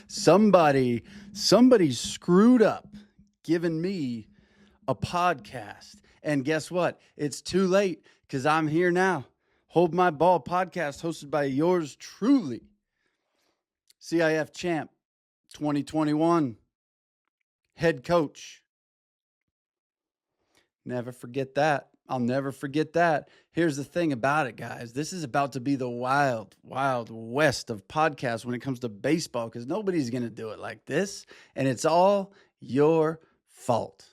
Somebody screwed up giving me a podcast. And guess what? It's too late because I'm here now. Hold My Ball podcast hosted by yours truly, CIF champ 2021 head coach. Never forget that. I'll never forget that. Here's the thing about it, guys. This is about to be the wild, wild west of podcasts when it comes to baseball because nobody's going to do it like this. And it's all your fault.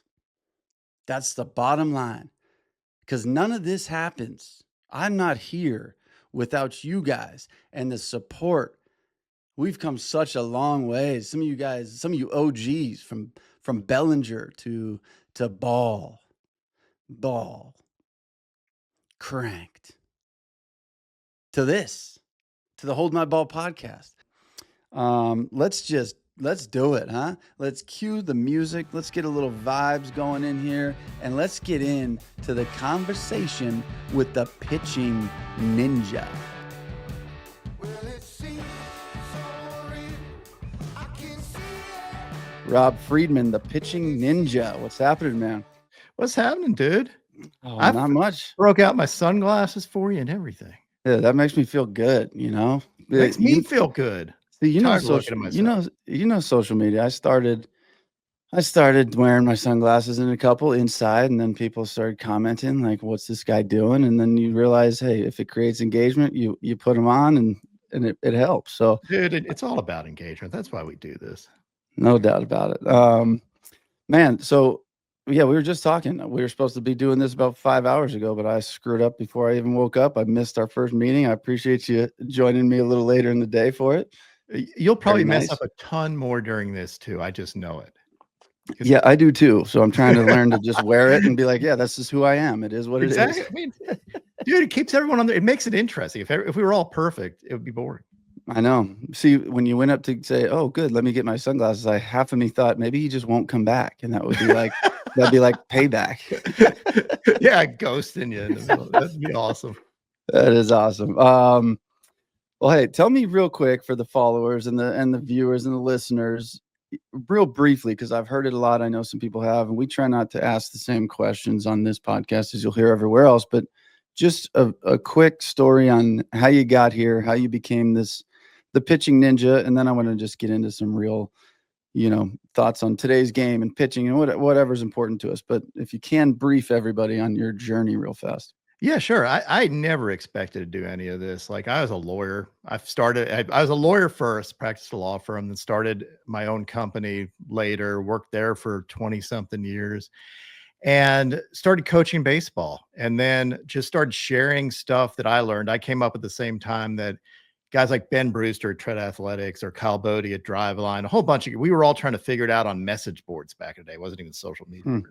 That's the bottom line. Because none of this happens. I'm not here without you guys and the support. We've come such a long way. Some of you guys, some of you OGs from Bellinger to Ball, Cranked, to this, to the Hold My Ball podcast. Let's do it, huh? Let's cue the music. Let's get a little vibes going in here, and let's get into the conversation with the pitching ninja. Rob Friedman, the pitching ninja. What's happening, man? What's happening, dude? Oh, I not much. broke out my sunglasses for you and everything. Yeah, that makes me feel good. Makes me feel good. See, Tired of looking at myself. social media. I started wearing my sunglasses in a couple inside, and then people started commenting like, "What's this guy doing?" And then you realize, hey, if it creates engagement, you put them on, and it helps. So, Dude, it's all about engagement. That's why we do this. no doubt about it. Man, so yeah, we were just talking. We were supposed to be doing this about 5 hours ago, but I screwed up before I even woke up. I missed our first meeting. I appreciate you joining me a little later in the day for it. You'll probably Very mess nice. up a ton more during this too. I just know it. Yeah, I do too. So I'm trying to learn to just wear it and be like, yeah, that's just who I am. It is what it Exactly. is. I mean, dude, it keeps everyone on there. It makes it interesting. If we were all perfect, it would be boring. I know. See, when you went up to say, "Oh, good, let me get my sunglasses," half of me thought maybe he just won't come back, and that would be like that'd be like payback. Yeah, ghosting you in the middle. That'd be awesome. That is awesome. Well, hey, tell me real quick for the followers and the viewers and the listeners, real briefly, because I've heard it a lot. I know some people have, and we try not to ask the same questions on this podcast as you'll hear everywhere else. But just a quick story on how you got here, how you became the pitching ninja, and then I want to just get into some real, thoughts on today's game and pitching and whatever's important to us. But if you can brief everybody on your journey real fast. Yeah, sure. I never expected to do any of this. Like I was a lawyer. I was a lawyer first, practiced a law firm, then started my own company later, worked there for 20 something years and started coaching baseball and then just started sharing stuff that I learned. I came up at the same time that guys like Ben Brewster at Tread Athletics or Kyle Bodie at Driveline, a whole bunch of, we were all trying to figure it out on message boards back in the day. It wasn't even social media really.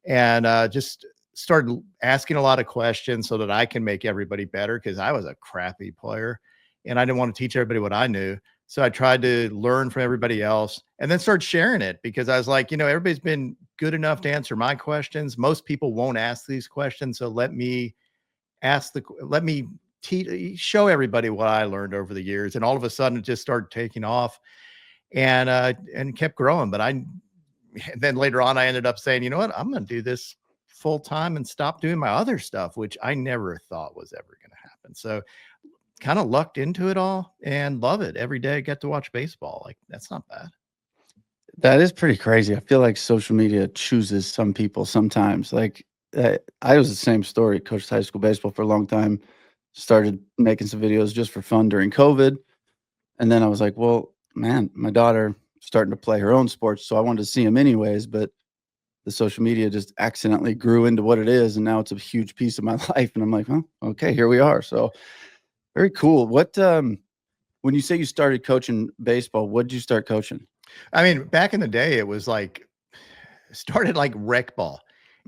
And just started asking a lot of questions so that I can make everybody better because I was a crappy player and I didn't want to teach everybody what I knew. So I tried to learn from everybody else and then start sharing it because I was like, everybody's been good enough to answer my questions. Most people won't ask these questions. So let me show everybody what I learned over the years. And all of a sudden it just started taking off and kept growing. But then later on, I ended up saying, you know what, I'm going to do this full time and stop doing my other stuff, which I never thought was ever going to happen. So kind of lucked into it all and love it. Every day I get to watch baseball. Like that's not bad. That is pretty crazy. I feel like social media chooses some people sometimes. Like I was the same story. Coached high school baseball for a long time. Started making some videos just for fun during COVID. And then I was like, well, man, my daughter starting to play her own sports. So I wanted to see them anyways. But the social media just accidentally grew into what it is. And now it's a huge piece of my life. And I'm like, oh, okay, here we are. So very cool. What, when you say you started coaching baseball, what did you start coaching? I mean, back in the day, it was like, started like rec ball.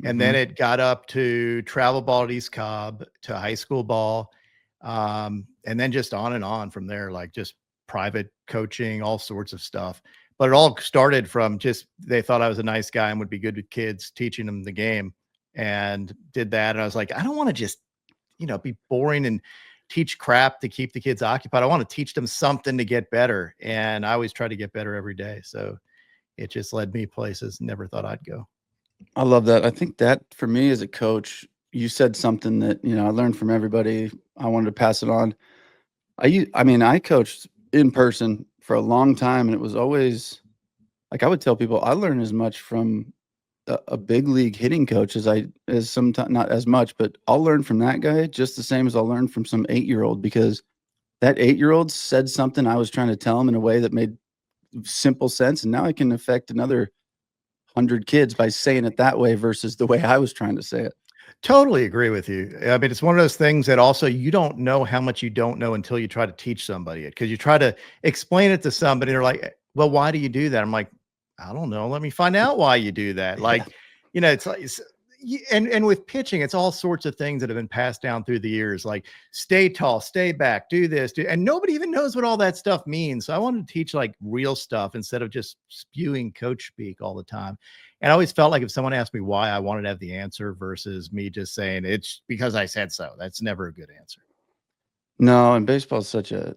And then it got up to travel ball at East Cobb to high school ball. And then just on and on from there, like just private coaching, all sorts of stuff. But it all started from just, they thought I was a nice guy and would be good with kids, teaching them the game and did that. And I was like, I don't want to just, be boring and teach crap to keep the kids occupied. I want to teach them something to get better. And I always try to get better every day. So it just led me places never thought I'd go. I love that. I think that for me as a coach, you said something that, I learned from everybody. I wanted to pass it on. I mean, I coached in person for a long time, and it was always like I would tell people I learn as much from a big league hitting coach as sometimes not as much, but I'll learn from that guy just the same as I'll learn from some 8-year-old because that 8-year-old said something I was trying to tell him in a way that made simple sense, and now I can affect another 100 kids by saying it that way versus the way I was trying to say it. Totally agree with you. I mean, it's one of those things that also you don't know how much you don't know until you try to teach somebody it. Because you try to explain it to somebody, they're like, "Well, why do you do that?" I'm like, "I don't know. Let me find out why you do that." Yeah. Like, it's like, and with pitching, it's all sorts of things that have been passed down through the years, like stay tall, stay back, do this, and nobody even knows what all that stuff means. So I wanted to teach like real stuff instead of just spewing coach speak all the time. And I always felt like if someone asked me why, I wanted to have the answer versus me just saying it's because I said so. That's never a good answer. No, and baseball is such a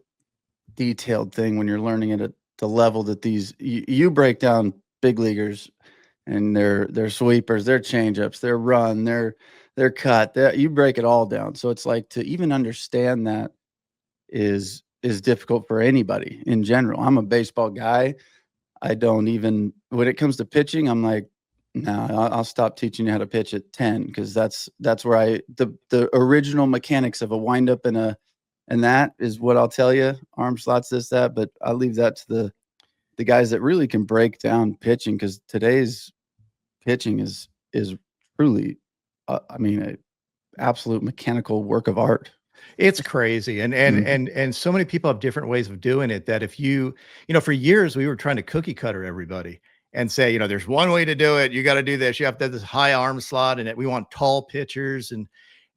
detailed thing when you're learning it at the level that you break down big leaguers and their sweepers, their changeups, their run, their cut. You break it all down. So it's like to even understand that is difficult for anybody in general. I'm a baseball guy. I don't even when it comes to pitching, I'm like, no, I'll stop teaching you how to pitch at 10 because that's where the original mechanics of a windup and that is what I'll tell you. Arm slots, this, that, but I'll leave that to the guys that really can break down pitching because today's pitching is truly, I mean, a absolute mechanical work of art. It's crazy. And so many people have different ways of doing it that if for years we were trying to cookie cutter everybody and say, there's one way to do it. You got to do this. You have to have this high arm slot and we want tall pitchers and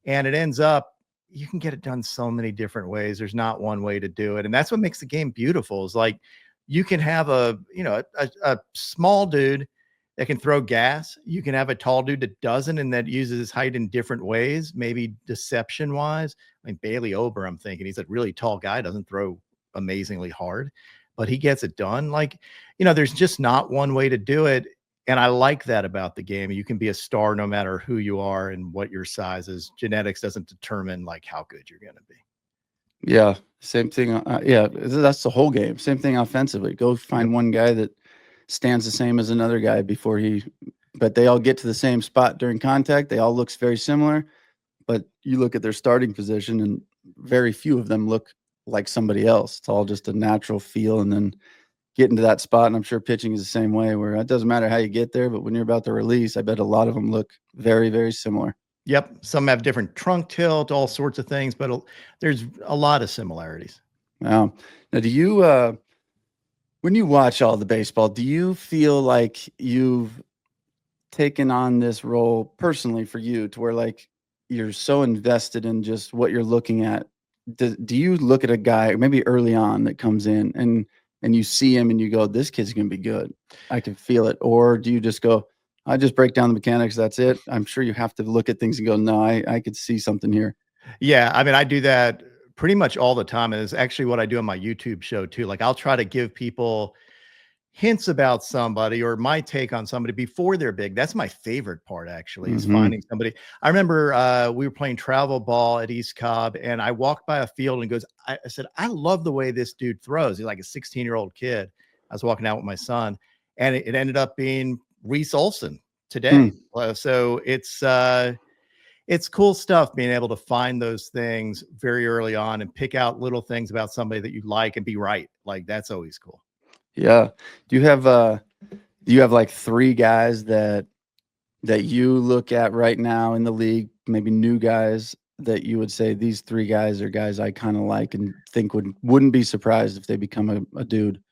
it ends up you can get it done so many different ways. There's not one way to do it. And that's what makes the game beautiful is like you can have a small dude that can throw gas. You can have a tall dude that doesn't and that uses his height in different ways, maybe deception wise. I mean, Bailey Ober, I'm thinking he's a really tall guy, doesn't throw amazingly hard, but he gets it done. Like, there's just not one way to do it. And I like that about the game. You can be a star no matter who you are and what your size is. Genetics doesn't determine like how good you're going to be. Yeah, same thing. Yeah, that's the whole game. Same thing offensively. Go find one guy that stands the same as another guy but they all get to the same spot during contact. They all look very similar, but you look at their starting position and very few of them look like somebody else. It's all just a natural feel and then get into that spot. And I'm sure pitching is the same way where it doesn't matter how you get there, but when you're about to release, I bet a lot of them look very, very similar. Yep. Some have different trunk tilt, all sorts of things, but there's a lot of similarities. Wow. Now, do you, when you watch all the baseball, do you feel like you've taken on this role personally for you to where like you're so invested in just what you're looking at? Do you look at a guy maybe early on that comes in and you see him and you go, this kid's going to be good. I can feel it. Or do you just go, I just break down the mechanics. That's it. I'm sure you have to look at things and go, no, I could see something here. Yeah. I mean, I do that pretty much all the time. And it's actually what I do on my YouTube show too. Like I'll try to give people hints about somebody or my take on somebody before they're big. That's my favorite part actually is finding somebody. I remember we were playing travel ball at East Cobb and I walked by a field and goes, I said, I love the way this dude throws. He's like a 16-year-old kid. I was walking out with my son and it ended up being Reese Olson today. So it's cool stuff being able to find those things very early on and pick out little things about somebody that you like and be right. Like that's always cool. Yeah. Do you have like 3 guys that you look at right now in the league, maybe new guys that you would say these 3 guys are guys I kind of like and think wouldn't be surprised if they become a dude?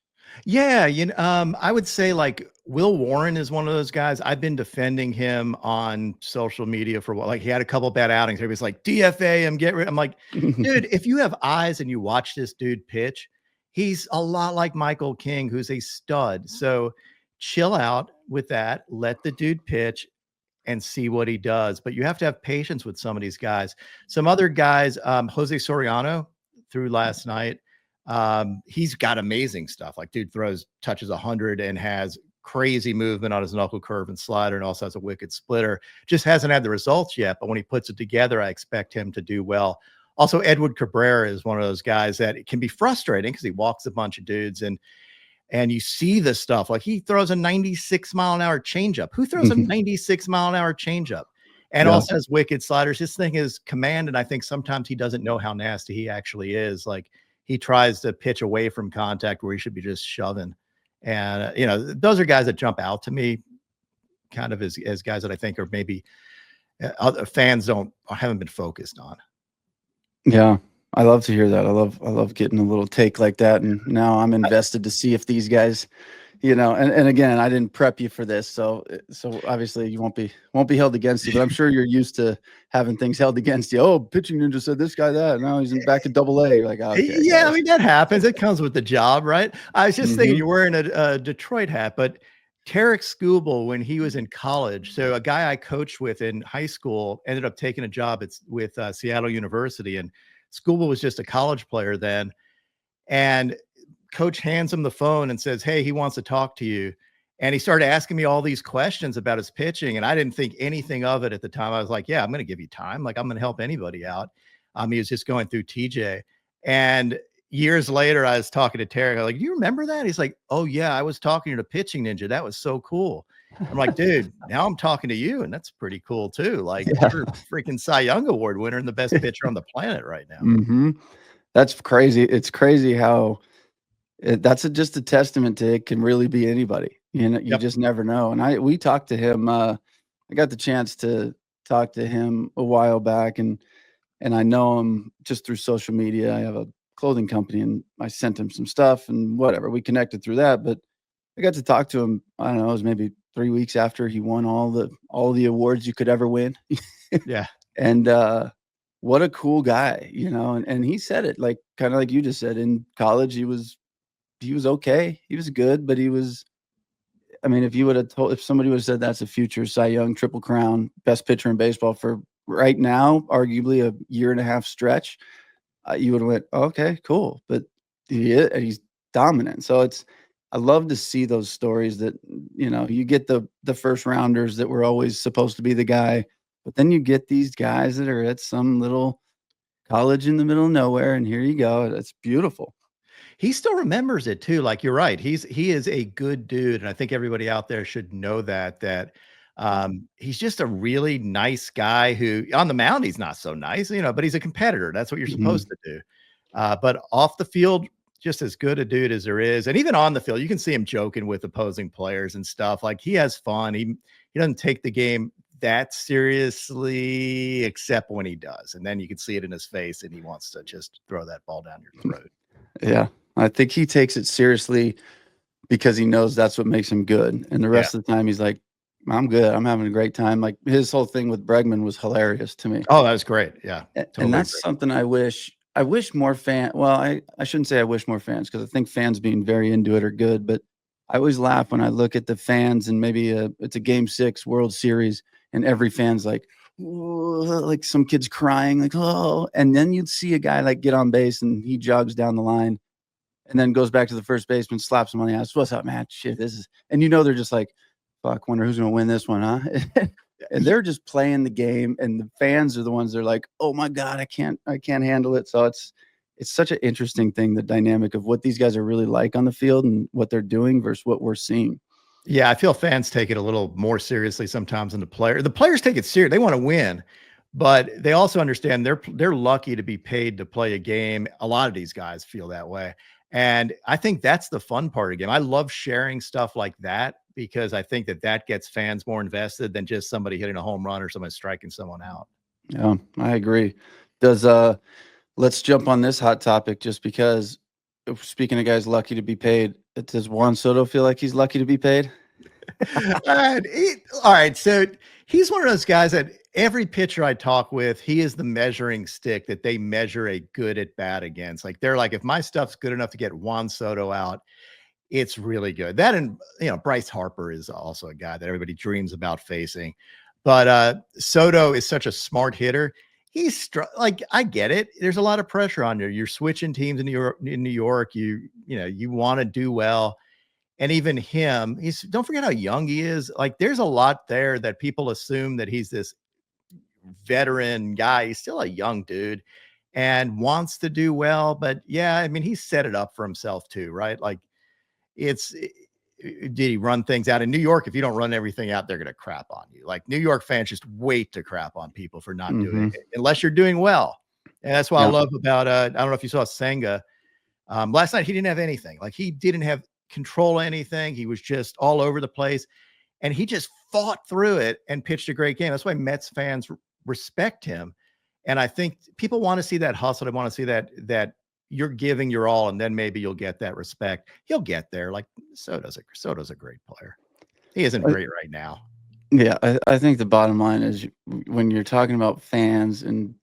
Yeah, I would say like Will Warren is one of those guys. I've been defending him on social media for what, like he had a couple bad outings. Everybody's like DFA him, get rid. I'm like, dude, if you have eyes and you watch this dude pitch, he's a lot like Michael King, who's a stud. So chill out with that. Let the dude pitch. and see what he does. But you have to have patience with some of these guys. Some other guys, Jose Soriano threw last night. He's got amazing stuff. Like, dude touches 100 and has crazy movement on his knuckle curve and slider, and also has a wicked splitter. Just hasn't had the results yet, but when he puts it together, I expect him to do well. Also, Edward Cabrera is one of those guys that it can be frustrating because he walks a bunch of dudes, and you see this stuff. Like, he throws a 96-mile-an-hour changeup. Who throws a 96-mile-an-hour changeup? And Yeah. also has wicked sliders. His thing is command, and I think sometimes he doesn't know how nasty he actually is. Like, he tries to pitch away from contact where he should be just shoving. And, those are guys that jump out to me kind of as guys that I think are maybe other fans haven't been focused on. Yeah. I love to hear that. I love getting a little take like that. And now I'm invested to see if these guys, and again, I didn't prep you for this. So obviously you won't be held against you, but I'm sure you're used to having things held against you. Oh, pitching ninja said this guy that. Now he's back at AA. You're like, okay. Yeah, guys. I mean, that happens. It comes with the job, right? I was just thinking you're wearing a Detroit hat, but Tarek Skubal, when he was in college, so a guy I coached with in high school ended up taking a job with Seattle University, and Skubal was just a college player then. And coach hands him the phone and says, "Hey, he wants to talk to you." And he started asking me all these questions about his pitching, and I didn't think anything of it at the time. I was like, "Yeah, I'm going to give you time. Like, I'm going to help anybody out." He was just going through TJ. And years later, I was talking to Tarek. I'm like, "Do you remember that?" He's like, "Oh yeah, I was talking to the pitching ninja. That was so cool." I'm like, "Dude, now I'm talking to you, and that's pretty cool too. Like, you're a freaking Cy Young Award winner and the best pitcher on the planet right now." That's crazy. It's crazy how that's just a testament to it can really be anybody. You just never know. And we talked to him. I got the chance to talk to him a while back, and I know him just through social media. I have a clothing company, and I sent him some stuff and whatever. We connected through that, but I got to talk to him. I don't know, it was maybe 3 weeks after he won all the awards you could ever win. Yeah. And what a cool guy, and he said it like kind of like you just said. In college, he was okay. He was good, but I mean, if somebody would have said that's a future Cy Young, Triple Crown, best pitcher in baseball for right now, arguably a year and a half stretch, you would have went, oh, okay, cool. But he's dominant. So I love to see those stories that, you get the first rounders that were always supposed to be the guy, but then you get these guys that are at some little college in the middle of nowhere, and here you go. It's beautiful. He still remembers it too. Like, you're right. He is a good dude. And I think everybody out there should know that he's just a really nice guy who on the mound, he's not so nice, but he's a competitor. That's what you're supposed to do. But off the field, just as good a dude as there is. And even on the field, you can see him joking with opposing players and stuff. Like, he has fun. He doesn't take the game that seriously, except when he does. And then you can see it in his face, and he wants to just throw that ball down your throat. Yeah. I think he takes it seriously because he knows that's what makes him good. And the rest of the time he's like, I'm good. I'm having a great time. Like, his whole thing with Bregman was hilarious to me. Oh, that was great. Yeah. Totally. And that's something I wish more I shouldn't say I wish more fans, because I think fans being very into it are good, but I always laugh when I look at the fans and maybe it's a Game 6 World Series and every fan's like, like some kid's crying, like, oh, and then you'd see a guy like get on base and he jogs down the line and then goes back to the first baseman, slaps him on the ass. What's up, man? Shit, and they're just like, fuck, wonder who's going to win this one, huh? And they're just playing the game, and the fans are the ones that are like, oh my God, I can't handle it. So it's such an interesting thing, the dynamic of what these guys are really like on the field and what they're doing versus what we're seeing. Yeah, I feel fans take it a little more seriously sometimes than the player. The players take it serious. They want to win, but they also understand they're lucky to be paid to play a game. A lot of these guys feel that way. And I think that's the fun part of the game. I love sharing stuff like that because I think that gets fans more invested than just somebody hitting a home run or somebody striking someone out. Yeah, I agree. Let's jump on this hot topic just because, speaking of guys lucky to be paid, does Juan Soto feel like he's lucky to be paid? All right. So he's one of those guys that every pitcher I talk with, he is the measuring stick that they measure a good at bat against. Like, they're like, if my stuff's good enough to get Juan Soto out, it's really good. That, and Bryce Harper is also a guy that everybody dreams about facing. But Soto is such a smart hitter. Like, I get it. There's a lot of pressure on you. You're switching teams in New York. You want to do well. And even him, don't forget how young he is. Like, there's a lot there that people assume that he's this veteran guy. He's still a young dude and wants to do well. But yeah, I mean, he set it up for himself too, right? Like, did he run things out in New York? If you don't run everything out, they're going to crap on you. Like, New York fans just wait to crap on people for not doing it unless you're doing well. And that's what I love about, I don't know if you saw Senga. Last night, he didn't have anything. Like, he didn't have control of anything. He was just all over the place. And he just fought through it and pitched a great game. That's why Mets fans respect him. And I think people want to see that hustle. They want to see that you're giving your all, and then maybe you'll get that respect. He'll get there. Like, Soto's a great player. He isn't great right now. Yeah, I think the bottom line is when you're talking about fans and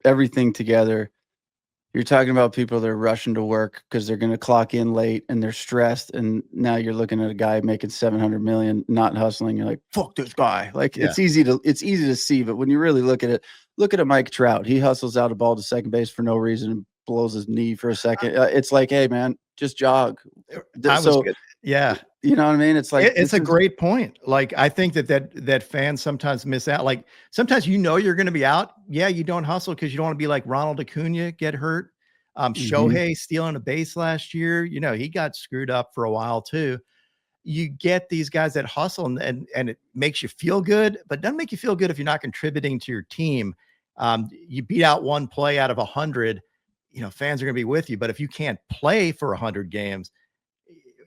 everything together, you're talking about people that are rushing to work because they're going to clock in late and they're stressed. And now you're looking at a guy making 700 million, not hustling. You're like, fuck this guy. Like, it's easy to see, but when you really look at it, look at a Mike Trout. He hustles out a ball to second base for no reason and blows his knee for a second. It's like, hey man, just jog. Yeah. You know what I mean? It's like, it's a great point. Like, I think that fans sometimes miss out. Like, sometimes you're going to be out. Yeah, you don't hustle because you don't want to be like Ronald Acuna, get hurt. Shohei stealing a base last year. He got screwed up for a while too. You get these guys that hustle and it makes you feel good, but doesn't make you feel good if you're not contributing to your team. You beat out one play out of 100, fans are going to be with you. But if you can't play for 100 games,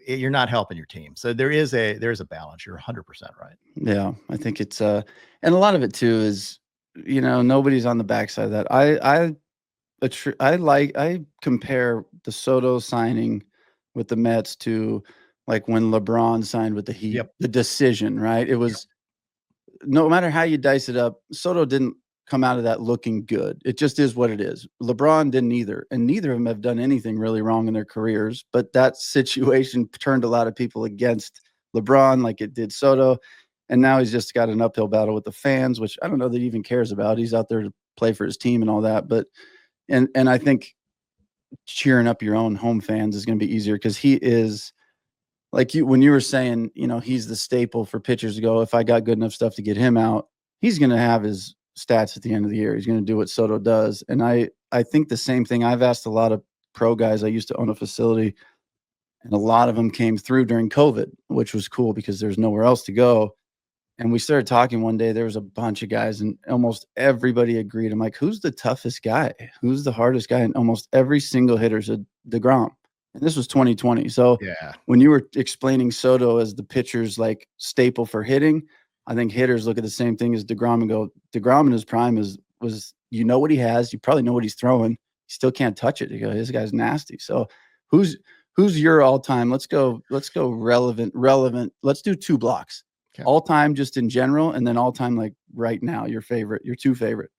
you're not helping your team. So there's a balance. You're 100% right. Yeah, I think it's and a lot of it too is, nobody's on the backside of that. I compare the Soto signing with the Mets to like when LeBron signed with the Heat, the decision, right? It was no matter how you dice it up, Soto didn't come out of that looking good. It just is what it is. LeBron didn't either, and neither of them have done anything really wrong in their careers, but that situation turned a lot of people against LeBron like it did Soto, and now he's just got an uphill battle with the fans, which I don't know that he even cares about. He's out there to play for his team and all that, but and I think cheering up your own home fans is going to be easier because he is like when you were saying, he's the staple for pitchers to go, if I got good enough stuff to get him out, he's going to have his stats at the end of the year. He's going to do what Soto does. And I think the same thing. I've asked a lot of pro guys. I used to own a facility and a lot of them came through during COVID, which was cool because there's nowhere else to go. And we started talking one day, there was a bunch of guys and almost everybody agreed. I'm like, who's the toughest guy? Who's the hardest guy? And almost every single hitter said DeGrom. And this was 2020. So when you were explaining Soto as the pitcher's like staple for hitting, I think hitters look at the same thing as DeGrom and go, DeGrom in his prime was what he has. You probably know what he's throwing. You still can't touch it. You go, this guy's nasty. So who's your all time? Let's go relevant. Let's do 2 blocks. Okay. All time just in general, and then all time like right now, your two favorite.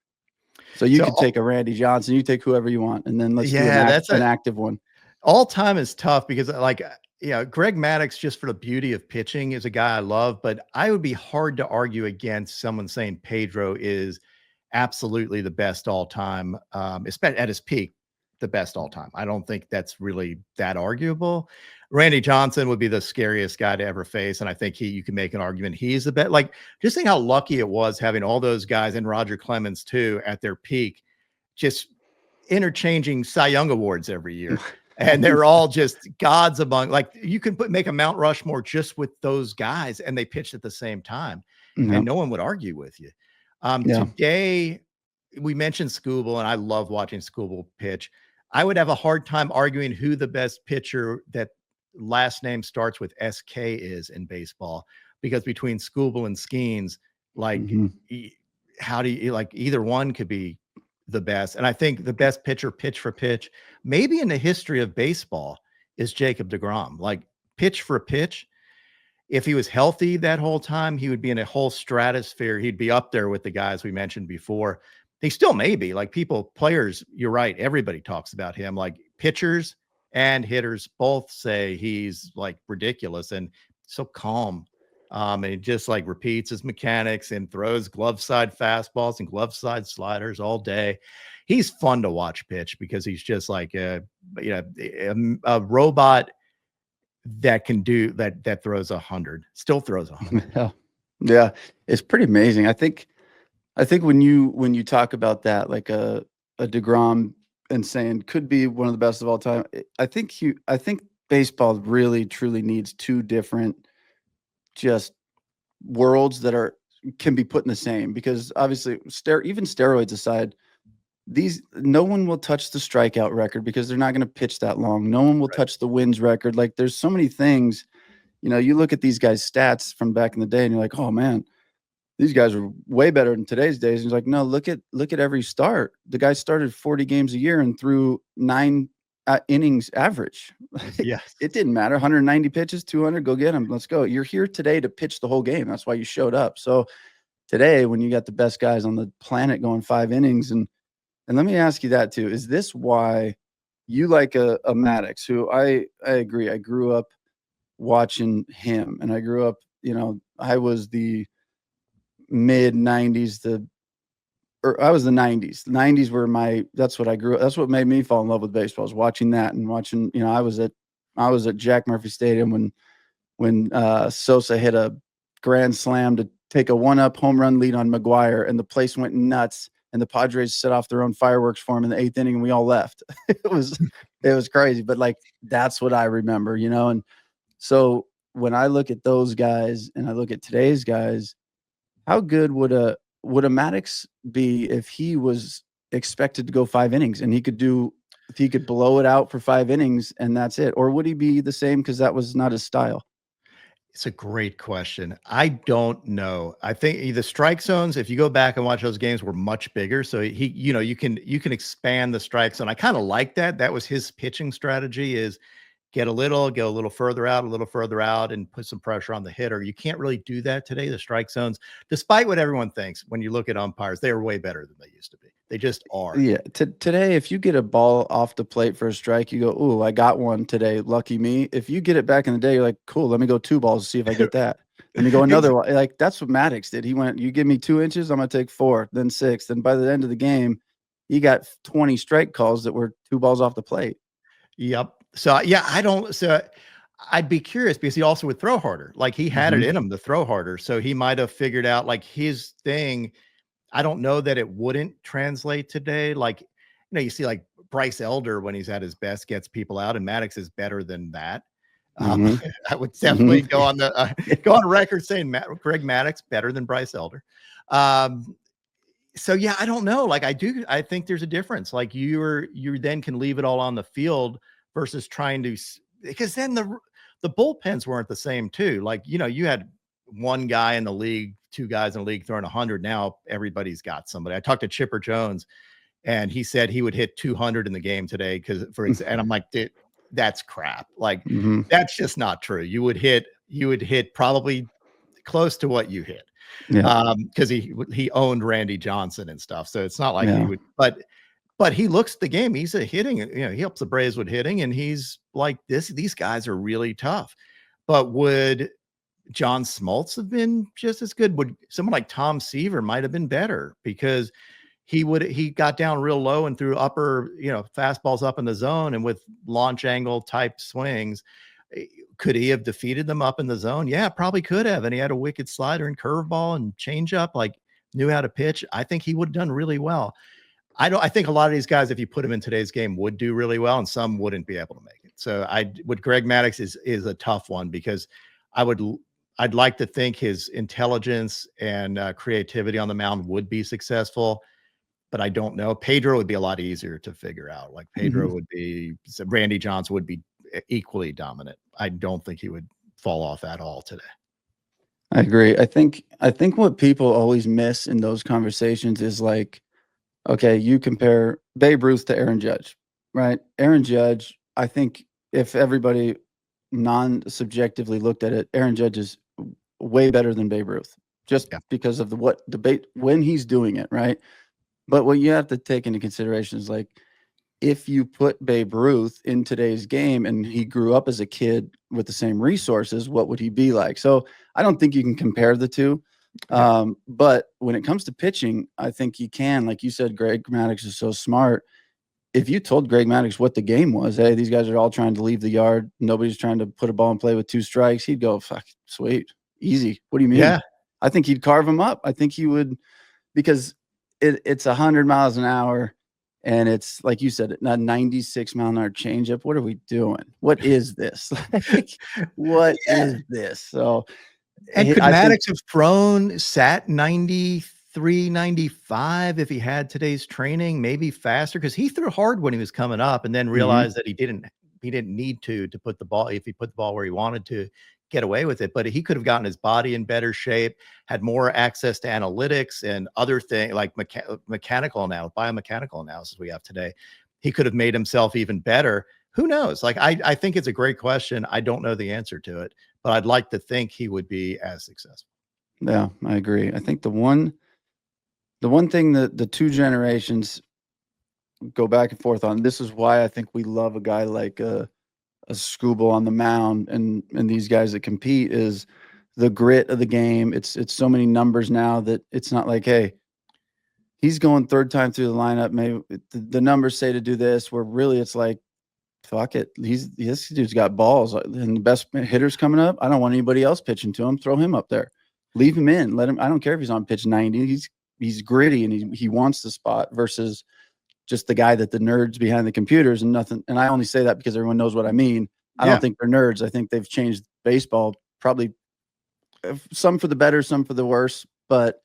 So you could take a Randy Johnson, you take whoever you want, and then let's do an active one. All time is tough because Greg Maddux, just for the beauty of pitching, is a guy I love, but I would be hard to argue against someone saying Pedro is absolutely the best all time, especially at his peak, the best all time. I don't think that's really that arguable. Randy Johnson would be the scariest guy to ever face. And I think you can make an argument he's the best. Like, just think how lucky it was having all those guys and Roger Clemens too at their peak, just interchanging Cy Young awards every year. And they're all just gods among, like, you can make a Mount Rushmore just with those guys and they pitched at the same time and no one would argue with you. Today we mentioned Skubal and I love watching Skubal pitch. I would have a hard time arguing who the best pitcher that last name starts with SK is in baseball, because between Skubal and Skeens, like, how do you, like, either one could be the best. And I think the best pitcher pitch for pitch, maybe in the history of baseball, is Jacob deGrom. Like, pitch for pitch, if he was healthy that whole time, he would be in a whole stratosphere. He'd be up there with the guys we mentioned before. He still may be. Like, players, you're right, everybody talks about him. Like, pitchers and hitters both say he's like ridiculous and so calm. And he just like repeats his mechanics and throws glove side fastballs and glove side sliders all day. He's fun to watch pitch because he's just like a robot that can do that throws 100, still throws 100. Yeah. Yeah. It's pretty amazing. I think when you talk about that, like a DeGrom and saying could be one of the best of all time, I think baseball really truly needs two different just worlds that can be put in the same, because obviously even steroids aside, no one will touch the strikeout record because they're not going to pitch that long. No one will Right. touch the wins record. Like there's so many things, you look at these guys' stats from back in the day and you're like, oh man, these guys are way better in today's days. And he's like, no, look at every start. The guy started 40 games a year and threw 9 innings average. Yes. It didn't matter. 190 pitches, 200, go get him. Let's go. You're here today to pitch the whole game. That's why you showed up. So today, when you got the best guys on the planet going 5 innings, and let me ask you that too, is this why you like a Maddox, who I agree. I grew up watching him, and I grew up, I was the mid 90s, I was the 90s. The 90s were that's what I grew up. That's what made me fall in love with baseball, was watching that and watching, I was at Jack Murphy Stadium when Sosa hit a grand slam to take a 1-up home run lead on McGuire, and the place went nuts, and the Padres set off their own fireworks for him in the 8th inning, and we all left. It was crazy, but like that's what I remember, and so when I look at those guys and I look at today's guys, how good would a Maddox be if he was expected to go 5 innings and if he could blow it out for 5 innings and that's it? Or would he be the same because that was not his style? It's a great question. I don't know. I think the strike zones, if you go back and watch those games, were much bigger. So you can expand the strike zone. I kind of like that. That was his pitching strategy, is go a little further out, and put some pressure on the hitter. You can't really do that today. The strike zones, despite what everyone thinks, when you look at umpires, they are way better than they used to be. They just are. Yeah. Today, if you get a ball off the plate for a strike, you go, "Ooh, I got one today. Lucky me." If you get it back in the day, you're like, "Cool, let me go 2 balls to see if I get that." Let me go another one. Like that's what Maddox did. He went, "You give me 2 inches, I'm gonna take 4, then 6." Then by the end of the game, he got 20 strike calls that were 2 balls off the plate. Yep. So yeah, I'd be curious because he also would throw harder. Like he had it in him to throw harder. So he might have figured out like his thing. I don't know that it wouldn't translate today. Like, you see like Bryce Elder when he's at his best gets people out, and Maddox is better than that. I would definitely go on record saying Greg Maddox better than Bryce Elder. So yeah, I don't know. Like I think there's a difference. Like you then can leave it all on the field versus trying to, because then the bullpens weren't the same too. Like, you had one guy in the league, 2 guys in the league throwing 100. Now everybody's got somebody. I talked to Chipper Jones, and he said he would hit 200 in the game today and I'm like, dude, that's crap. Like that's just not true. You would hit probably close to what you hit. Yeah. Because he owned Randy Johnson and stuff. So it's not like Yeah. he would, but he looks at the game. He's a hitting, he helps the Braves with hitting, and he's like these guys are really tough. But would John Smoltz have been just as good? Would someone like Tom Seaver might have been better, because he got down real low and threw upper, fastballs up in the zone, and with launch angle type swings. Could he have defeated them up in the zone? Yeah, probably could have. And he had a wicked slider and curveball and changeup, like knew how to pitch. I think he would have done really well. I think a lot of these guys, if you put them in today's game, would do really well, and some wouldn't be able to make it. So Greg Maddox is a tough one, because I'd like to think his intelligence and creativity on the mound would be successful, but I don't know. Pedro would be a lot easier to figure out. Like Pedro would be, Randy Johnson would be equally dominant. I don't think he would fall off at all today. I agree. I think what people always miss in those conversations is like, okay, you compare Babe Ruth to Aaron Judge, right? Aaron Judge, I think if everybody non-subjectively looked at it, Aaron Judge is way better than Babe Ruth, just because of what debate when he's doing it, right? But what you have to take into consideration is like if you put Babe Ruth in today's game and he grew up as a kid with the same resources, what would he be like? So I don't think you can compare the two. Yeah. But when it comes to pitching, I think you can. Like you said, Greg Maddux is so smart. If you told Greg Maddux what the game was, hey, these guys are all trying to leave the yard. Nobody's trying to put a ball in play with 2 strikes. He'd go, fuck, sweet, easy. What do you mean? Yeah. I think he'd carve them up. I think he would, because it's 100 miles an hour. And it's like you said, a 96-mile-an-hour changeup. What are we doing? What is this? Like, what Yeah. is this? So And could I think Maddox have thrown, sat 93, 95 if he had today's training, maybe faster? Because he threw hard when he was coming up and then realized that he didn't need to put the ball, if he put the ball where he wanted to, get away with it. But he could have gotten his body in better shape, had more access to analytics and other things like mechanical analysis, biomechanical analysis we have today. He could have made himself even better. Who knows? Like, I think it's a great question. I don't know the answer to it, but I'd like to think he would be as successful. yeah, I agree. I think the one thing that the 2 generations go back and forth on, this is why I think we love a guy like a Scooble on the mound and these guys that compete, is the grit of the game. It's so many numbers now that it's not like, hey, he's going 3rd time through the lineup. Maybe the numbers say to do this, where really it's like, fuck it. This dude's got balls and the best hitter's coming up. I don't want anybody else pitching to him. Throw him up there. Leave him in. Let him. I don't care if he's on pitch 90. He's gritty and he wants the spot versus just the guy that the nerds behind the computers and nothing. And I only say that because everyone knows what I mean. I Yeah. don't think they're nerds. I think they've changed baseball, probably some for the better, some for the worse. But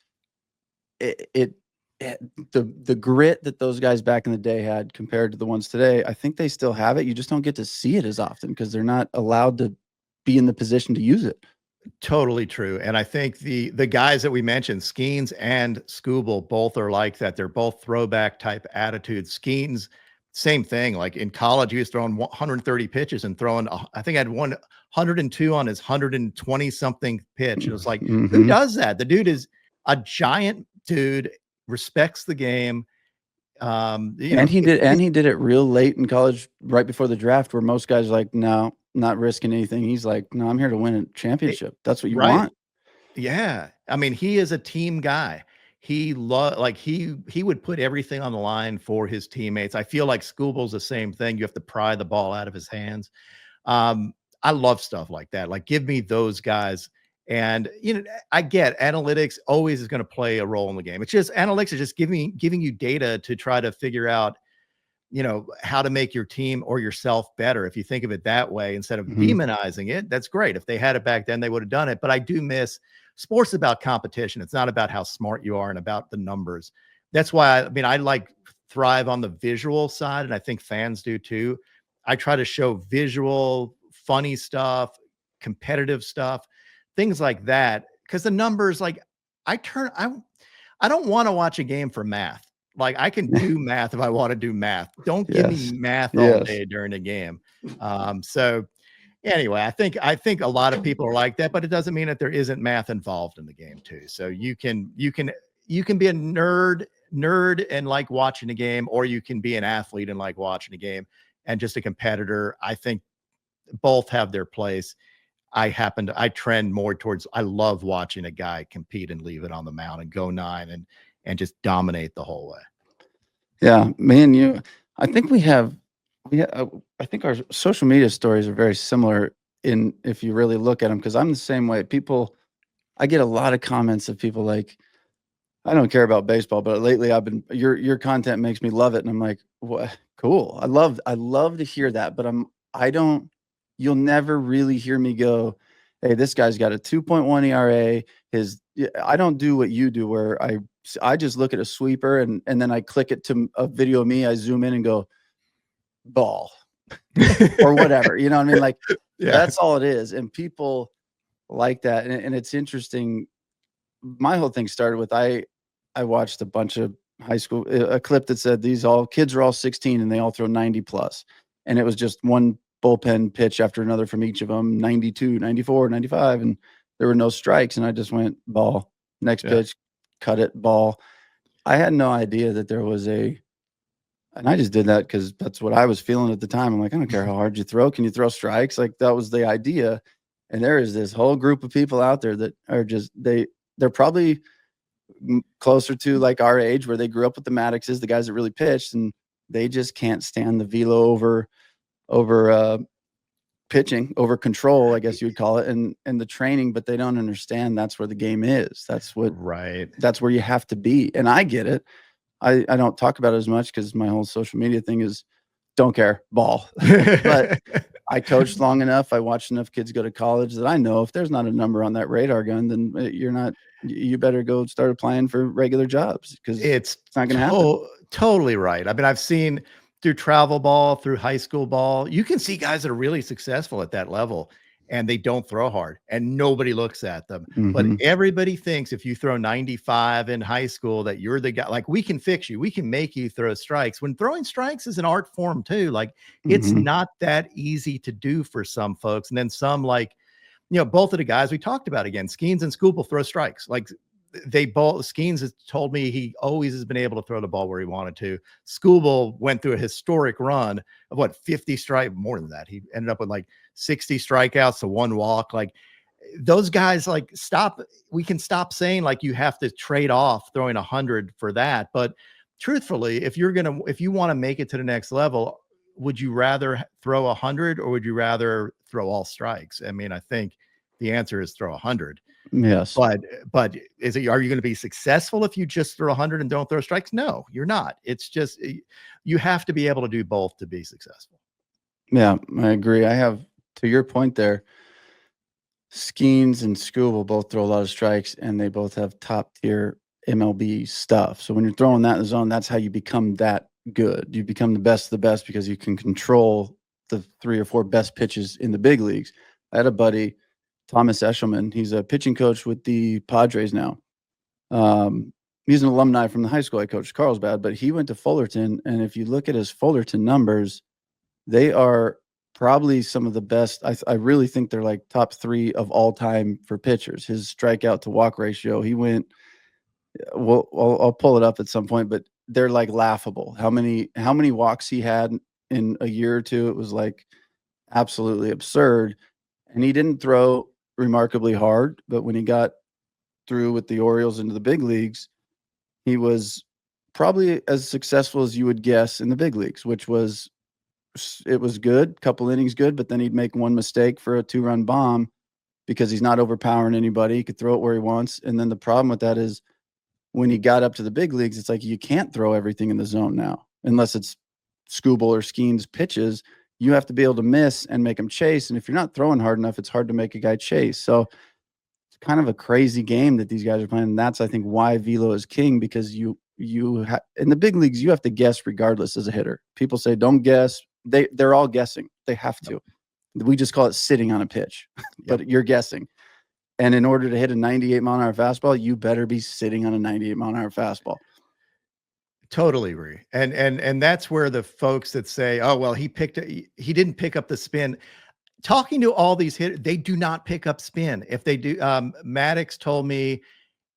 the grit that those guys back in the day had compared to the ones today, I think they still have it. You just don't get to see it as often because they're not allowed to be in the position to use it. Totally true. And I think the guys that we mentioned, Skeens and Scooble, both are like that. They're both throwback type attitudes. Skeens, same thing. Like in college, he was throwing 130 pitches and throwing, I think I had 102 on his 120 something pitch. And it was like, who does that? The dude is a giant dude, respects the game. And he did it real late in college, right before the draft, where most guys are like, no, not risking anything. He's like, no, I'm here to win a championship. That's what you Right. want. Yeah. I mean, he is a team guy. He would put everything on the line for his teammates. I feel like Scooble's the same thing. You have to pry the ball out of his hands. I love stuff like that. Like, give me those guys. And I get analytics always is going to play a role in the game. It's just analytics is just giving you data to try to figure out how to make your team or yourself better. If you think of it that way, instead of demonizing it, that's great. If they had it back then, they would have done it. But I do miss sports about competition. It's not about how smart you are and about the numbers. That's why, I like thrive on the visual side. And I think fans do too. I try to show visual, funny stuff, competitive stuff, things like that. Cause the numbers, like I don't want to watch a game for math. Like, I can do math if I want to do math. Don't give me math all day during a game. So anyway, I think a lot of people are like that, but it doesn't mean that there isn't math involved in the game too. So you can be a nerd and like watching a game, or you can be an athlete and like watching a game and just a competitor. I think both have their place. I trend more towards, I love watching a guy compete and leave it on the mound and go 9 and just dominate the whole way. Yeah, me and you, I think I think our social media stories are very similar if you really look at them, because I'm the same way. I get a lot of comments of people like, I don't care about baseball, but lately your content makes me love it. And I'm like, what? Cool. I love to hear that, but you'll never really hear me go, hey, this guy's got a 2.1 ERA. I don't do what you do, where I just look at a sweeper and then I click it to a video of me. I zoom in and go, ball or whatever. You know what I mean? Like, that's all it is. And people like that. And it's interesting. My whole thing started with, I watched a bunch of high school, a clip that said kids are all 16 and they all throw 90 plus. And it was just one bullpen pitch after another from each of them, 92, 94, 95. And there were no strikes. And I just went, ball. Next pitch, cut it, ball. I had no idea that there was a And I just did that because that's what I was feeling at the time. I'm like, I don't care how hard you throw. Can you throw strikes? Like that was the idea. And there is this whole group of people out there that are just they're probably closer to like our age where they grew up with the Maddoxes, the guys that really pitched, and they just can't stand the velo over pitching, over control, I guess you would call it, and the training, but they don't understand that's where the game is. Right. That's where you have to be. And I get it. I don't talk about it as much because my whole social media thing is don't care, ball. But I coached long enough. I watched enough kids go to college that I know if there's not a number on that radar gun, then you're not. You better go start applying for regular jobs because It's it's not going to happen. totally right. I mean, I've seen through travel ball, through high school ball, you can see guys that are really successful at that level and they don't throw hard and nobody looks at them. But Mm-hmm. everybody thinks if you throw 95 in high school that you're the guy, like we can fix you. We can make you throw strikes. When throwing strikes is an art form too. Like it's Mm-hmm. not that easy to do for some folks. And then some like, both of the guys we talked about again, Skeens and Scoop will throw strikes. Like they both, Skeens has told me he always has been able to throw the ball where he wanted to. Scooble went through a historic run of what, 50 strike, more than that. He ended up with like 60 strikeouts to 1 walk. Like those guys, like we can stop saying like you have to trade off throwing 100 for that. But truthfully, if you want to make it to the next level, would you rather throw 100 or would you rather throw all strikes? I mean, I think the answer is throw 100. Yes. But are you going to be successful if you just throw 100 and don't throw strikes? No, you're not. It's just you have to be able to do both to be successful. Yeah, I agree. I have, to your point there, Skeens and Scoob will both throw a lot of strikes, and they both have top tier MLB stuff. So when you're throwing that in the zone, that's how you become that good. You become the best of the best because you can control the 3 or 4 best pitches in the big leagues. I had a buddy, Thomas Eshelman. He's a pitching coach with the Padres now. He's an alumni from the high school I coached, Carlsbad, but he went to Fullerton. And if you look at his Fullerton numbers, they are probably some of the best. I really think they're like top 3 of all time for pitchers. His strikeout to walk ratio, he went, well, I'll pull it up at some point, but they're like laughable. How many walks he had in a year or two? It was like absolutely absurd. And he didn't throw remarkably hard, but when he got through with the Orioles into the big leagues, he was probably as successful as you would guess in the big leagues, which was, it was good, couple innings good, but then he'd make one mistake for a 2-run bomb because he's not overpowering anybody. He could throw it where he wants. And then the problem with that is when he got up to the big leagues, it's like you can't throw everything in the zone now unless it's Scooble or Skeens pitches. You have to be able to miss and make them chase. And if you're not throwing hard enough, it's hard to make a guy chase. So it's kind of a crazy game that these guys are playing. And that's, I think, why velo is king, because in the big leagues, you have to guess regardless as a hitter. People say, don't guess. They're all guessing. They have to. We just call it sitting on a pitch, but you're guessing. And in order to hit a 98-mile-an-hour fastball, you better be sitting on a 98-mile-an-hour fastball. Totally agree. And that's where the folks that say, oh, well, he didn't pick up the spin. Talking to all these hitters, they do not pick up spin. If they do, Maddox told me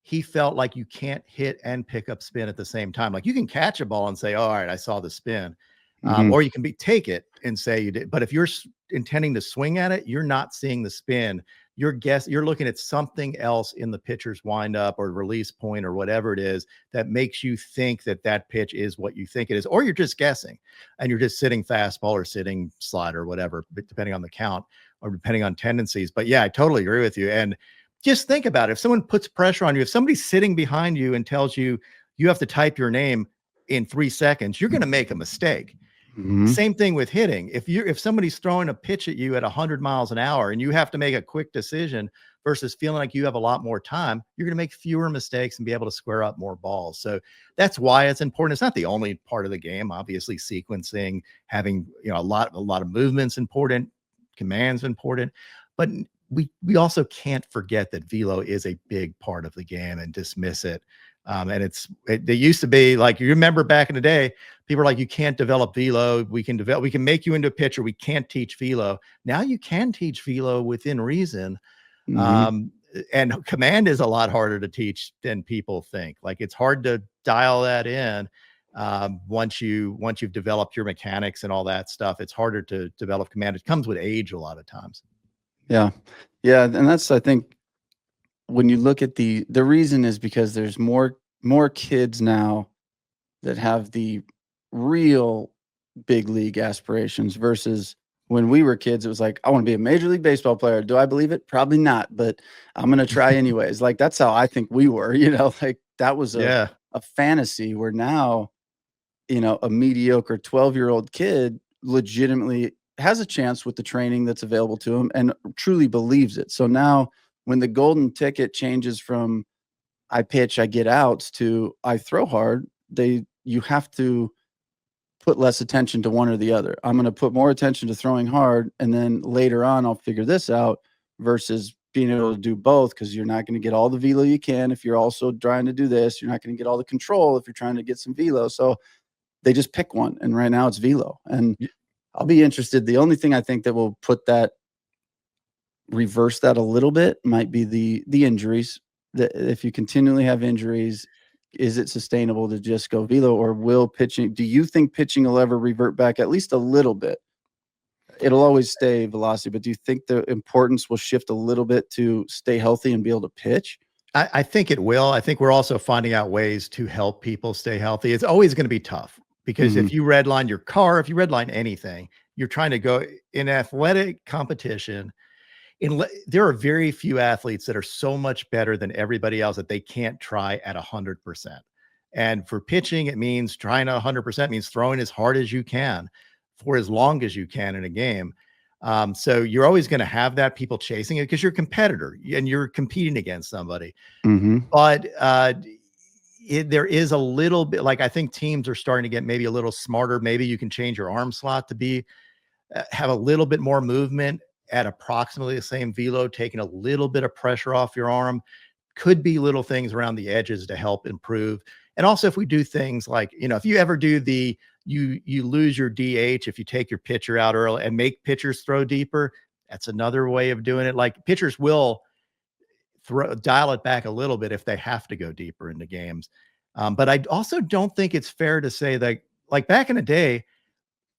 he felt like you can't hit and pick up spin at the same time. Like you can catch a ball and say, oh, all right, I saw the spin. Or you can take it and say you did. But if you're intending to swing at it, you're not seeing the spin. You're looking at something else in the pitcher's windup or release point or whatever it is that makes you think that pitch is what you think it is, or you're just guessing and you're just sitting fastball or sitting slider or whatever, depending on the count or depending on tendencies. But yeah, I totally agree with you. And just think about it. If someone puts pressure on you, if somebody's sitting behind you and tells you you have to type your name in 3 seconds, you're going to make a mistake. Same thing with hitting. If somebody's throwing a pitch at you at 100 miles an hour and you have to make a quick decision versus feeling like you have a lot more time, you're going to make fewer mistakes and be able to square up more balls. So that's why it's important. It's not the only part of the game. Obviously, sequencing, having a lot of movements important, commands important, but we also can't forget that velo is a big part of the game and dismiss it. And they used to be like, you remember back in the day, people were like, you can't develop velo. We can make you into a pitcher. We can't teach velo. Now you can teach velo within reason. And command is a lot harder to teach than people think. Like it's hard to dial that in. Once you've developed your mechanics and all that stuff, it's harder to develop command. It comes with age a lot of times. Yeah. Yeah, and that's, I think, when you look at the reason is because there's more kids now that have the real big league aspirations versus when we were kids, it was like, I want to be a major league baseball player. Do I believe it? Probably not, but I'm going to try anyways. Like, that's how I think we were, like that was Yeah. a fantasy, where now, a mediocre 12-year-old kid legitimately has a chance with the training that's available to him and truly believes it. So now when the golden ticket changes from I pitch, I get outs to I throw hard, you have to put less attention to one or the other. I'm going to put more attention to throwing hard, and then later on I'll figure this out, versus being able to do both, because you're not going to get all the velo you can if you're also trying to do this. You're not going to get all the control if you're trying to get some velo. So they just pick one, and right now it's velo. And I'll be interested. The only thing I think that will reverse that a little bit might be the injuries. That if you continually have injuries, is it sustainable to just go velo, or do you think pitching will ever revert back at least a little bit? It'll always stay velocity, but do you think the importance will shift a little bit to stay healthy and be able to pitch? I think it will. I think we're also finding out ways to help people stay healthy. It's always going to be tough, because if you redline your car, if you redline anything, you're trying to go in athletic competition. There are very few athletes that are so much better than everybody else that they can't try at 100%. And for pitching, it means trying at 100% means throwing as hard as you can for as long as you can in a game. So you're always going to have that, people chasing it, because you're a competitor and you're competing against somebody. But there is a little bit, like, I think teams are starting to get maybe a little smarter. Maybe you can change your arm slot to have a little bit more movement at approximately the same velo, taking a little bit of pressure off your arm. Could be little things around the edges to help improve. And also, if we do things like, if you ever do you lose your DH, if you take your pitcher out early and make pitchers throw deeper, that's another way of doing it. Like, pitchers will dial it back a little bit if they have to go deeper into games. But I also don't think it's fair to say that, like, back in the day,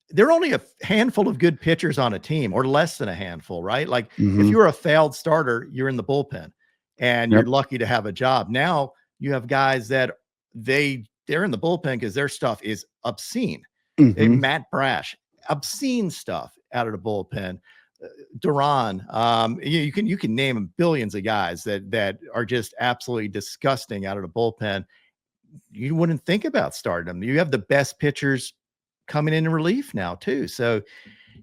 there are only a handful of good pitchers on a team, or less than a handful, right? Like, if you're a failed starter, you're in the bullpen and you're lucky to have a job. Now you have guys that they're in the bullpen because their stuff is obscene. Matt Brash, obscene stuff out of the bullpen. Duran, you can name billions of guys that are just absolutely disgusting out of the bullpen. You wouldn't think about starting them. You have the best pitchers coming in relief now too. So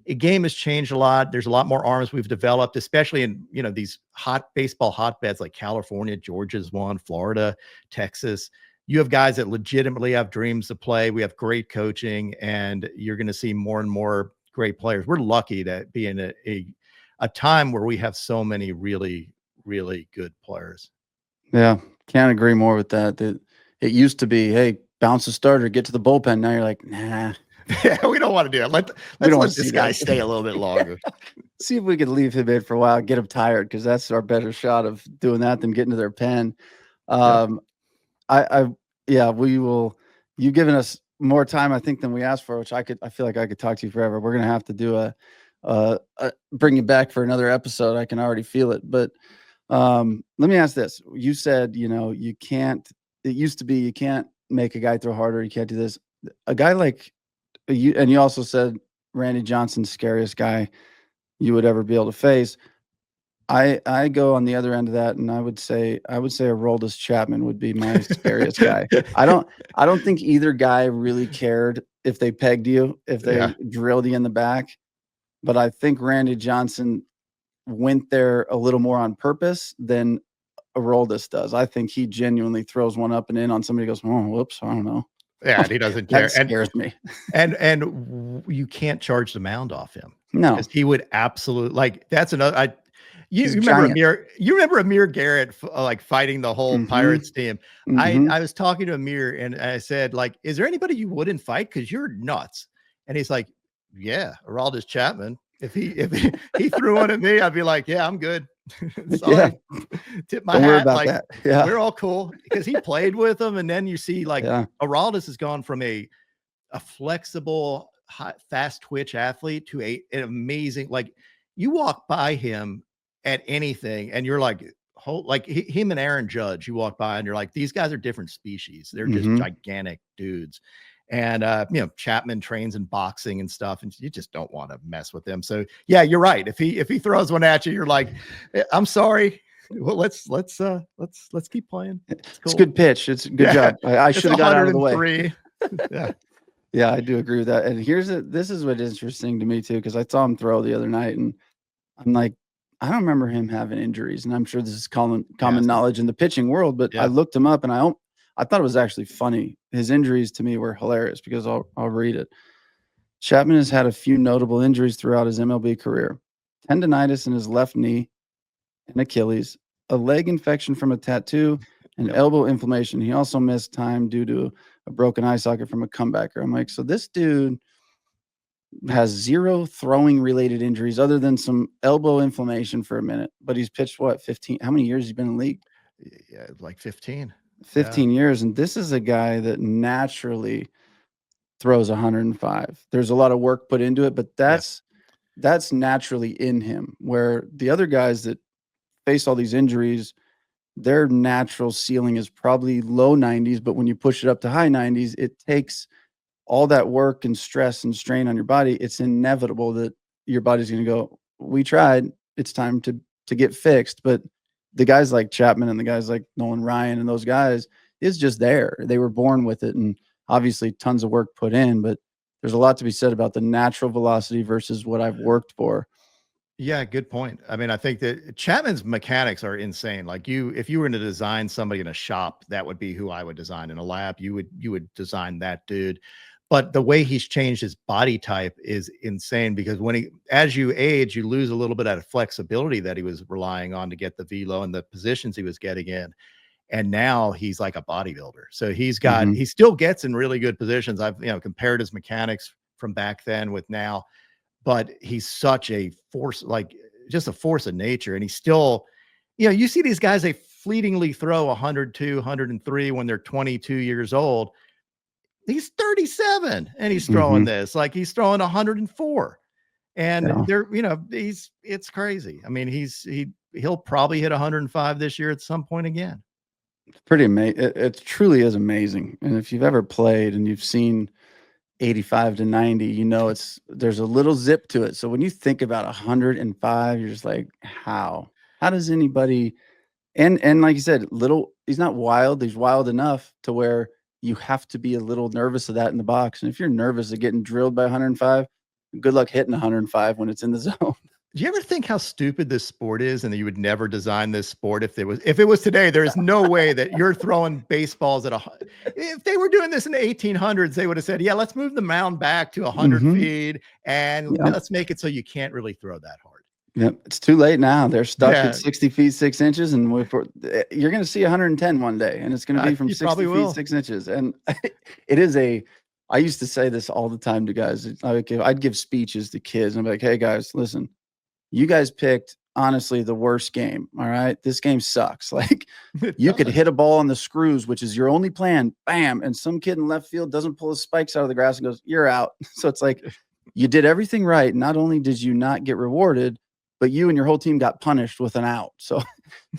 the game has changed a lot. There's a lot more arms we've developed, especially in, these hot baseball hotbeds like California. Georgia's one, Florida, Texas. You have guys that legitimately have dreams to play. We have great coaching, and you're going to see more and more great players. We're lucky to be in a time where we have so many really, really good players. Yeah, can't agree more with that. It used to be, hey, bounce the starter, get to the bullpen. Now you're like, nah. Yeah, we don't want to do that. Let's let this guy stay a little bit longer. See if we could leave him in for a while, get him tired, because that's our better shot of doing that than getting to their pen. We will. You've given us more time, I think, than we asked for, which I feel like I could talk to you forever. We're gonna have to do bring you back for another episode. I can already feel it. But let me ask this: you said you can't. It used to be you can't make a guy throw harder. You can't do this. A guy like you, and you also said Randy Johnson's scariest guy you would ever be able to face. I go on the other end of that, and I would say Aroldis Chapman would be my scariest guy. I don't think either guy really cared if they pegged you, if they drilled you in the back, but I think Randy Johnson went there a little more on purpose than Aroldis does. I think he genuinely throws one up and in on somebody, goes, oh, whoops, I don't know. Yeah, and he doesn't care. That scares me. And you can't charge the mound off him. No, because he would absolutely that's another. You remember Amir Garrett fighting the whole Pirates team. I was talking to Amir and I said, like, is there anybody you wouldn't fight? Because you're nuts. And he's like, yeah, Aroldis Chapman. If he threw one at me, I'd be like, yeah, I'm good. Sorry, tip my Don't worry hat. about Like that. Yeah. we're all cool because he played with them, and then you see like Yeah. Aroldis has gone from a flexible, fast twitch athlete to an amazing. Like you walk by him at anything, and you're like, like him and Aaron Judge. You walk by, and you're like, these guys are different species. They're just Mhm. gigantic dudes. And Chapman trains in boxing and stuff, and you just don't want to mess with them. So yeah, you're right. If he throws one at you, you're like, I'm sorry. Well, let's keep playing. It's It's a cool. good pitch. It's a good job. I It's should have got out of the way. 103. Yeah. Yeah, I do agree with that. And this is what is interesting to me too, because I saw him throw the other night, and I'm like, I don't remember him having injuries, and I'm sure this is common knowledge in the pitching world. But I looked him up, and I thought it was actually funny. His injuries to me were hilarious because I'll read it. Chapman has had a few notable injuries throughout his MLB career: tendonitis in his left knee and Achilles, a leg infection from a tattoo, and elbow inflammation. He also missed time due to a broken eye socket from a comebacker. I'm like, so this dude has 0 throwing related injuries other than some elbow inflammation for a minute, but he's pitched what, 15? How many years has he been in the league? Yeah, like 15. 15 years. And this is a guy that naturally throws 105. There's a lot of work put into it, but that's naturally in him, where the other guys that face all these injuries, their natural ceiling is probably low 90s, but when you push it up to high 90s, it takes all that work and stress and strain on your body. It's inevitable that your body's going to go, we tried, it's time to get fixed. But the guys like Chapman and the guys like Nolan Ryan and those guys, is just there. They were born with it, and obviously tons of work put in, but there's a lot to be said about the natural velocity versus what I've worked for. Yeah, good point. I mean, I think that Chapman's mechanics are insane. Like if you were to design somebody in a shop, that would be who I would design. In a lab, you would design that dude. But the way he's changed his body type is insane, because as you age, you lose a little bit of that flexibility that he was relying on to get the velo and the positions he was getting in. And now he's like a bodybuilder. So he still gets in really good positions. I've compared his mechanics from back then with now, but he's such a force, like just a force of nature. And he's still, you see these guys, they fleetingly throw 102, 103 when they're 22 years old. He's 37 and he's throwing this, like he's throwing 104. And it's crazy. I mean, he'll probably hit 105 this year at some point again. It's pretty amazing. It truly is amazing. And if you've ever played and you've seen 85 to 90, there's a little zip to it. So when you think about 105, you're just like, how does anybody, and like you said, he's not wild. He's wild enough to where you have to be a little nervous of that in the box. And if you're nervous of getting drilled by 105, good luck hitting 105 when it's in the zone. Do you ever think how stupid this sport is, and that you would never design this sport if it was today? There is no way that you're throwing baseballs if they were doing this in the 1800s, they would have said, yeah, let's move the mound back to 100 feet and let's make it so you can't really throw that hard. Yep, it's too late now. They're stuck at 60 feet 6 inches, and you're going to see 110 one day, and it's going to be from 60 feet 6 inches. And it is I used to say this all the time to guys. I'd give speeches to kids, and I'd be like, hey guys, listen, you guys picked honestly the worst game. All right, this game sucks. Like you could hit a ball on the screws, which is your only plan, bam, and some kid in left field doesn't pull his spikes out of the grass and goes, you're out. So it's like you did everything right. Not only did you not get rewarded, but you and your whole team got punished with an out. So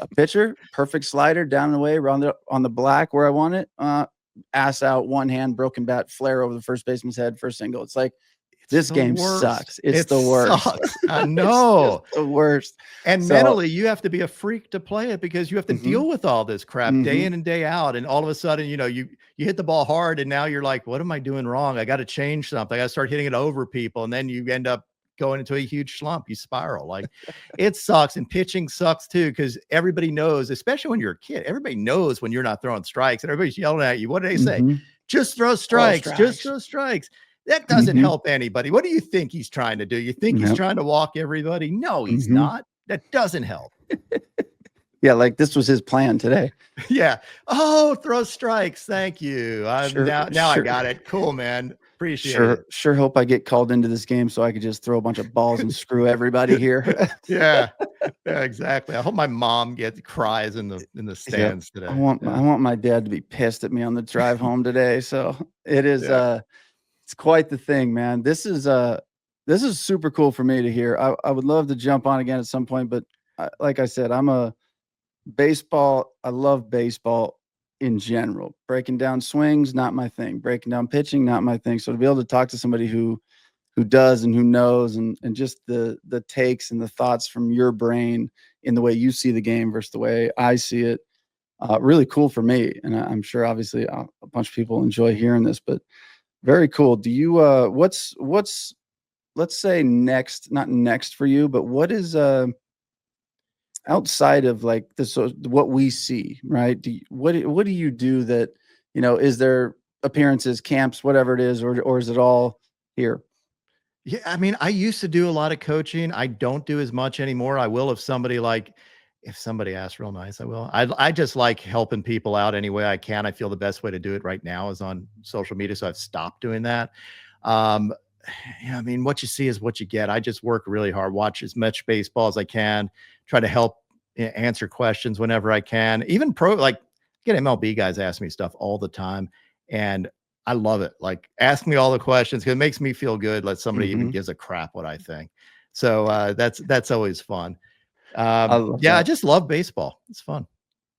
a pitcher, perfect slider down and away on the black where I want it, ass out, one hand, broken bat, flare over the first baseman's head for a single. It's like, this game sucks. It's the worst. I know. It's the worst. And mentally, you have to be a freak to play it, because you have to deal with all this crap day in and day out. And all of a sudden, you hit the ball hard, and now you're like, what am I doing wrong? I got to change something. I got to start hitting it over people. And then you end up going into a huge slump. You spiral. Like it sucks. And pitching sucks too, because everybody knows, especially when you're a kid, everybody knows when you're not throwing strikes and everybody's yelling at you. What do they say? Just throw strikes. Just throw strikes. That doesn't help anybody. What do you think he's trying to do? You think he's trying to walk everybody? No, he's not. That doesn't help. Yeah, like this was his plan today. Yeah. Oh, throw strikes. Thank you. Now I got it. Cool, man. Appreciate it. Sure hope I get called into this game so I could just throw a bunch of balls and screw everybody here. Yeah. Yeah, exactly. I hope my mom cries in the Yep. stands I today. want Yeah. I want my dad to be pissed at me on the drive home today. So it is Yeah. it's quite the thing, man. This is super cool for me to hear. I would love to jump on again at some point, but like I said, I'm a baseball. I love baseball in general. Breaking down swings, not my thing. Breaking down pitching, not my thing. So to be able to talk to somebody who does and who knows and just the takes and the thoughts from your brain in the way you see the game versus the way I see it, really cool for me. And I'm sure obviously a bunch of people enjoy hearing this, but very cool. Do you what's let's say next, not next for you, but what is outside of like what we see, right? What do you do that, is there appearances, camps, whatever it is, or is it all here? Yeah, I mean, I used to do a lot of coaching. I don't do as much anymore. I will if somebody asks real nice, I will. I just like helping people out any way I can. I feel the best way to do it right now is on social media, so I've stopped doing that. Um, yeah, I mean, what you see is what you get. I just work really hard, watch as much baseball as I can, try to help answer questions whenever I can. Even like get MLB guys ask me stuff all the time, and I love it. Like, ask me all the questions because it makes me feel good. Let somebody even Mhm. gives a crap what I think. So that's always fun. I love Yeah, I that. just love baseball. It's fun,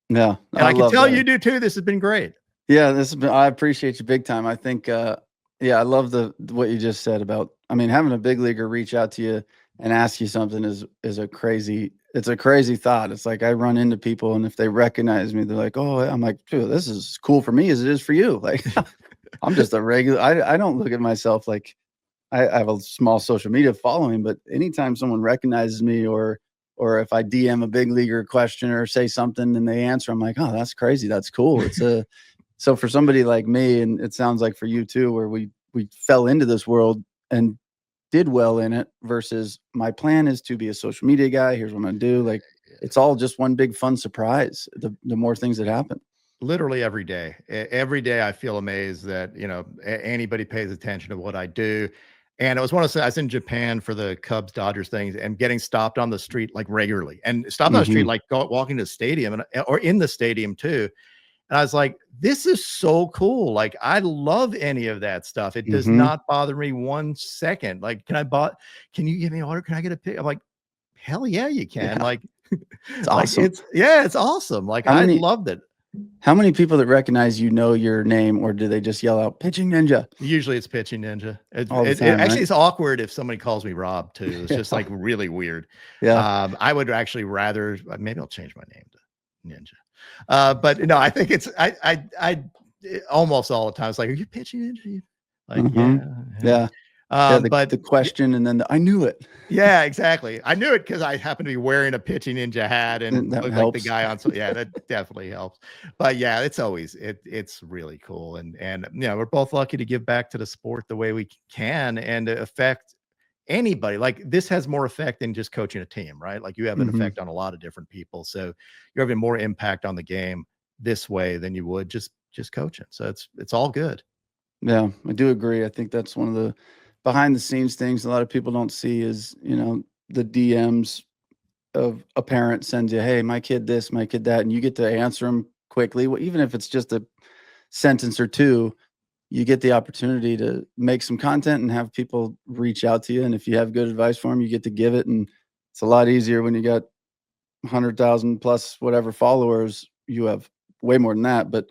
Yeah, and I I can love tell that. you do too. This has been great. Yeah, this has been I appreciate you big time. I think, yeah, I love what you just said about, I mean, having a big leaguer reach out to you and ask you something is a crazy, it's a crazy thought. It's like I run into people and if they recognize me, they're like, "Oh," I'm like, "Dude, this is as cool for me as it is for you." Like, I'm just a regular. I don't look at myself like I have a small social media following, but anytime someone recognizes me or if I DM a big leaguer question or say something and they answer, I'm like, "Oh, that's crazy. That's cool." It's a So for somebody like me, and it sounds like for you too, where we fell into this world and did well in it versus my plan is to be a social media guy. Here's what I'm gonna do. Like it's all just one big fun surprise. The more things that happen. Literally every day. Every day I feel amazed that, anybody pays attention to what I do. And it was one of those, I was in Japan for the Cubs Dodgers things and getting stopped on the street like regularly and stopped on the street, Mhm. like walking to the stadium or in the stadium too. And I was like, this is so cool. Like, I love any of that stuff. It does Mhm. not bother me 1 second. Like, can you give me an order? Can I get a pic? I'm like, hell yeah, you can. Yeah. Like, It's like awesome. it's awesome. Like, How I many loved it. how many people that recognize you know your name or do they just yell out pitching ninja Usually it's pitching ninja. all the time, Actually right? it's awkward if somebody calls me Rob too. It's just Yeah. like really weird. Yeah. I would actually rather maybe I'll change my name to Ninja. But no, I think almost all the time it's like, are you pitching ninja? Like, yeah, Mhm. yeah. Yeah. Yeah, But the question and then I knew it. yeah, exactly. I knew it because I happened to be wearing a pitching ninja hat and That look like the helps. guy on. So yeah, that definitely helps. But yeah, it's really cool, and we're both lucky to give back to the sport the way we can and to affect anybody. Like this has more effect than just coaching a team, right? Like you have an Mhm. effect on a lot of different people, so you're having more impact on the game this way than you would just coaching. So it's all good. Yeah, I do agree. I think that's one of the behind the scenes things a lot of people don't see is, the DMs of a parent sends you, "Hey, my kid this, my kid that," and you get to answer them quickly. Even if it's just a sentence or two, you get the opportunity to make some content and have people reach out to you. And if you have good advice for them, you get to give it. And it's a lot easier when you got 100,000 plus whatever followers. You have way more than that, but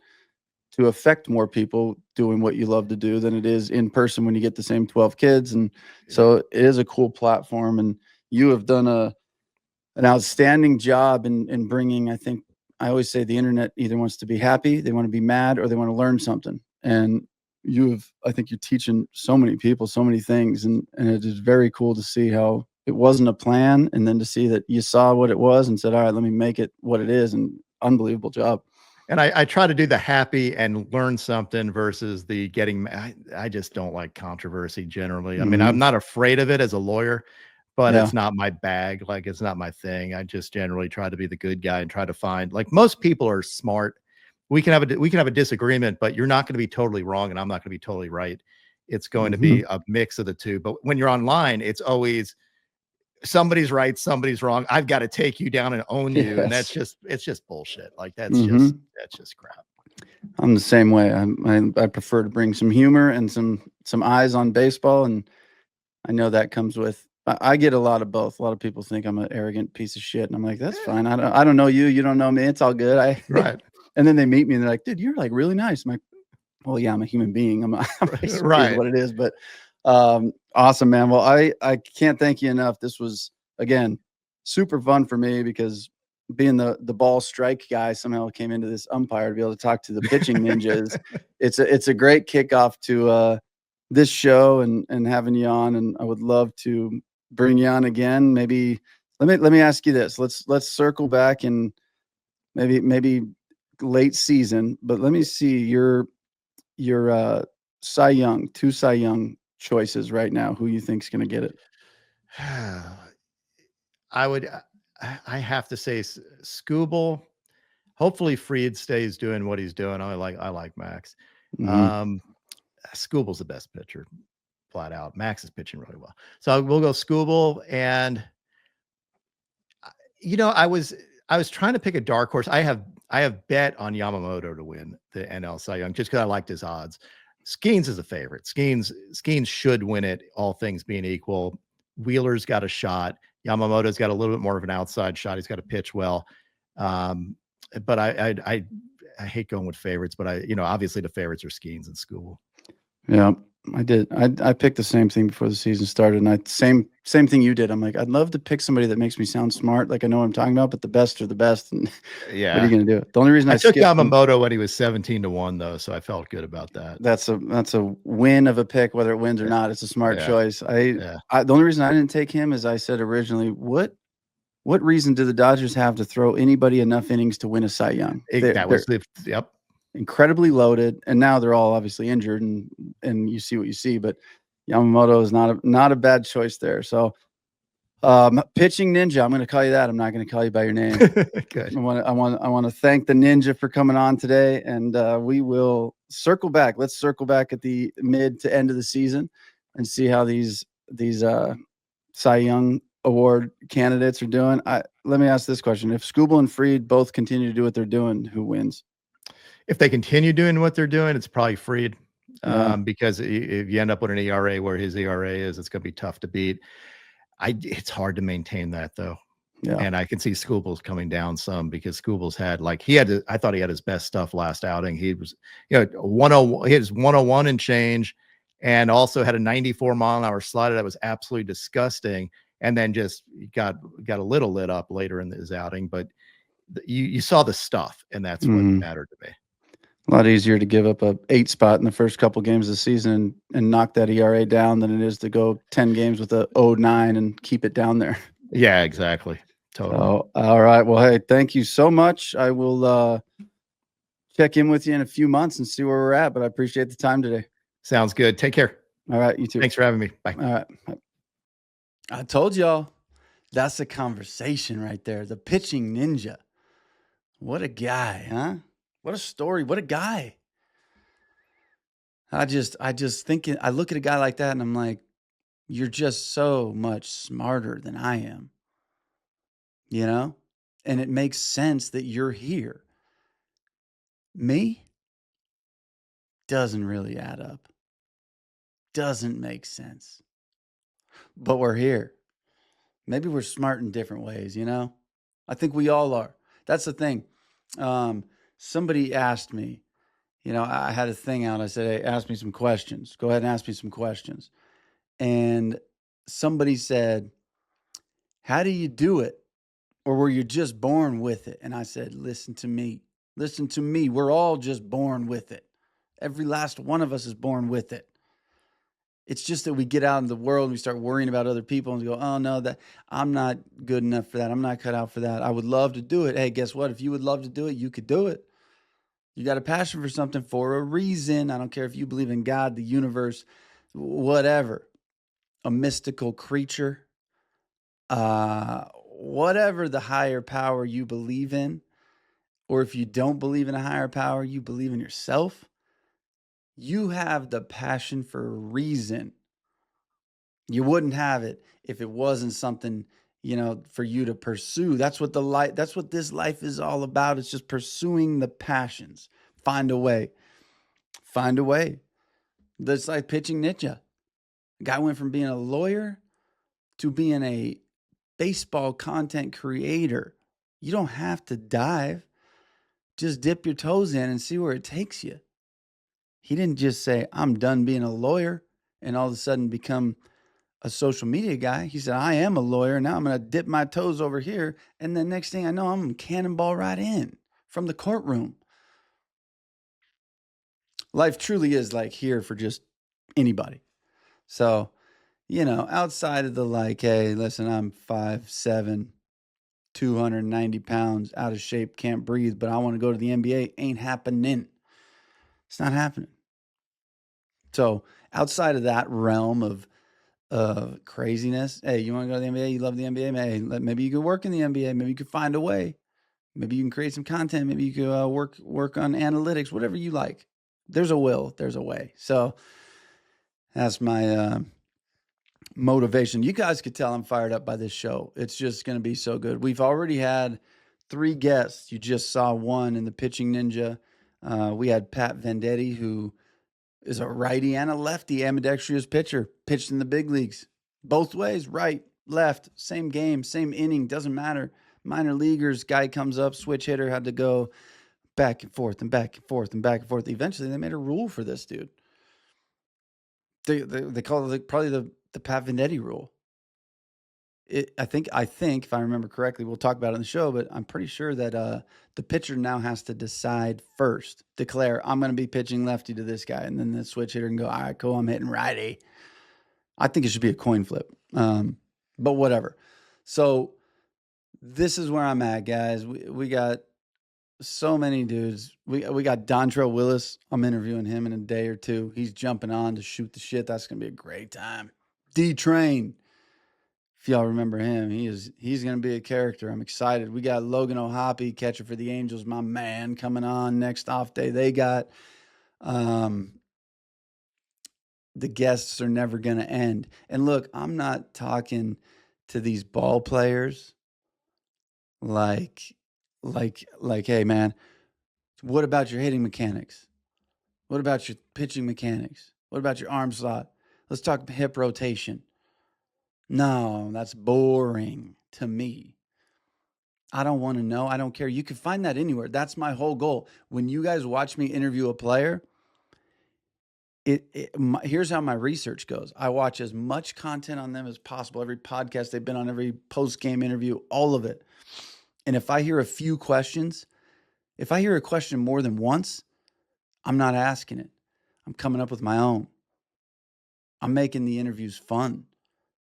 to affect more people doing what you love to do than it is in person when you get the same 12 kids. And Yeah. so it is a cool platform. And you have done an outstanding job in bringing, I think, I always say the internet either wants to be happy, they want to be mad, or they want to learn something. And I think you're teaching so many people so many things. And it is very cool to see how it wasn't a plan. And then to see that you saw what it was and said, all right, let me make it what it is. And unbelievable job. And I try to do the happy and learn something versus the getting. I just don't like controversy generally. I mean, I'm Hmm. not afraid of it as a lawyer, but Yeah. it's not my bag. Like it's not my thing. I just generally try to be the good guy and try to find. Like most people are smart. We can have a disagreement, but you're not going to be totally wrong, and I'm not going to be totally right. It's going to Hmm. be a mix of the two. But when you're online, it's always somebody's right, somebody's wrong. I've got to take you down and own you. And Yes. it's just bullshit. Like Mhm. that's just crap. I'm the same way. I prefer to bring some humor and some eyes on baseball, and I know that comes with I get a lot of both. A lot of people think I'm an arrogant piece of shit, and I'm like, "That's Yeah, fine. I don't know you. You don't know me. It's all good." I right. and then they meet me and they're like, "Dude, you're, like, really nice." I'm like, "Well, yeah, I'm a human being. I'm basically is Right. what it is." But, awesome, man. Well, I can't thank you enough. This was, again, super fun for me because being the ball strike guy somehow came into this umpire to be able to talk to the pitching ninjas. It's a great kickoff to, this show and having you on, and I would love to bring you on again. Maybe let me ask you this. Let's circle back and maybe late season, but let me see your Cy Young, 2 Cy Young choices right now. Who you think's gonna get it? I would I have to say Scooble. Hopefully Fried stays doing what he's doing. I like Max. Mhm. Um, Scooble's the best pitcher, flat out. Max is pitching really well. So we'll go Scooble. And you know, I was trying to pick a dark horse. I have bet on Yamamoto to win the NL Cy Young just because I liked his odds. Skeens is a favorite. Skeens should win it, all things being equal. Wheeler's got a shot. Yamamoto's got a little bit more of an outside shot. He's got to pitch well. Um, but I hate going with favorites, but obviously the favorites are Skeens and School. Yeah, I did. I picked the same thing before the season started, and I same thing you did. I'm like, I'd love to pick somebody that makes me sound smart, like I know what I'm talking about, but the best are the best. And what are you Yeah. gonna do? The only reason I I took skipped him, Yamamoto when he was 17-1 though, so I felt good about that. that's a win of a pick, whether it wins or not. It's a smart Yeah. choice. Yeah. The only reason I didn't take him is I said originally, what reason do the Dodgers have to throw anybody enough innings to win a Cy Young? That They're was the yep. incredibly loaded, and now they're all obviously injured, and you see what you see. But Yamamoto is not a bad choice there. So, pitching ninja, I'm going to call you that. I'm not going to call you by your name. Good. I want to thank the ninja for coming on today, and we will circle back. Let's circle back at the mid to end of the season and see how these Cy Young Award candidates are doing. Let me ask this question: if Scooble and Fried both continue to do what they're doing, who wins? If they continue doing what they're doing, it's probably Fried, Yeah, because if you end up with an ERA where his ERA is, it's gonna be tough to beat. It's hard to maintain that though. yeah. And I can see Scoobles coming down some because Scoobles had I thought he had his best stuff last outing. He was, 101, he had his 101 and change, and also had a 94-mile-an-hour slider that was absolutely disgusting. And then just got a little lit up later in his outing. But you saw the stuff, and that's what Mhm. mattered to me. A lot easier to give up a 8 spot in the first couple games of the season and knock that ERA down than it is to go 10 games with a 0.9 and keep it down there. Yeah, exactly. Totally. So, all right. Well, hey, thank you so much. I will check in with you in a few months and see where we're at, but I appreciate the time today. Sounds good. Take care. All right, you too. Thanks for having me. Bye. All right. I told y'all that's a conversation right there. The pitching ninja. What a guy, huh? What a story. What a guy. I just thinking, I look at a guy like that and I'm like, you're just so much smarter than I am, you know? And it makes sense that you're here. Me doesn't really add up. Doesn't make sense. But we're here. Maybe we're smart in different ways, you know? I think we all are. That's the thing. Um, Somebody asked me, I had a thing out. I said, hey, ask me some questions. Go ahead and ask me some questions. And somebody said, how do you do it? Or were you just born with it? And I said, listen to me. Listen to me. We're all just born with it. Every last one of us is born with it. It's just that we get out in the world and we start worrying about other people and we go, oh no, that I'm not good enough for that. I'm not cut out for that. I would love to do it. Hey, guess what? If you would love to do it, you could do it. You got a passion for something for a reason. I don't care if you believe in God, the universe, whatever, a mystical creature, whatever the higher power you believe in, or if you don't believe in a higher power, you believe in yourself. You have the passion for a reason. You wouldn't have it if it wasn't something, for you to pursue. That's what this life is all about. It's just pursuing the passions. Find a way. Find a way. That's like pitching ninja. A guy went from being a lawyer to being a baseball content creator. You don't have to dive. Just dip your toes in and see where it takes you. He didn't just say, I'm done being a lawyer and all of a sudden become a social media guy. He said, I am a lawyer. Now I'm going to dip my toes over here. And then next thing I know, I'm cannonball right in from the courtroom. Life truly is like here for just anybody. So, outside of the like, hey, listen, I'm 5'7", 290 pounds, out of shape, can't breathe, but I want to go to the NBA, ain't happening. It's not happening. So outside of that realm of craziness, hey, you want to go to the NBA? You love the NBA? Hey, maybe you could work in the NBA. Maybe you could find a way. Maybe you can create some content. Maybe you could work on analytics, whatever you like. There's a will, there's a way. So that's my motivation. You guys could tell I'm fired up by this show. It's just going to be so good. We've already had 3 guests. You just saw one in the Pitching Ninja. We had Pat Vendetti, who is a righty and a lefty ambidextrous pitcher, pitched in the big leagues. Both ways, right, left, same game, same inning, doesn't matter. Minor leaguers, guy comes up, switch hitter, had to go back and forth and back and forth and back and forth. Eventually, they made a rule for this dude. They call it probably the Pat Vendetti rule. I think if I remember correctly, we'll talk about it in the show, but I'm pretty sure that the pitcher now has to decide first, declare, I'm going to be pitching lefty to this guy, and then the switch hitter can go, all right, cool, I'm hitting righty. I think it should be a coin flip, but whatever. So this is where I'm at, guys. We got so many dudes. We got Dontrell Willis. I'm interviewing him in a day or two. He's jumping on to shoot the shit. That's going to be a great time. D-Train. If y'all remember him, he's going to be a character. I'm excited. We got Logan O'Hoppe, catcher for the Angels, my man, coming on next off day. They got the guests are never going to end. And look, I'm not talking to these ball players like, hey, man, what about your hitting mechanics? What about your pitching mechanics? What about your arm slot? Let's talk hip rotation. No, that's boring to me. I don't want to know. I don't care. You can find that anywhere. That's my whole goal. When you guys watch me interview a player, here's how my research goes. I watch as much content on them as possible. Every podcast they've been on, every post-game interview, all of it. And if I hear a few questions, if I hear a question more than once, I'm not asking it. I'm coming up with my own. I'm making the interviews fun.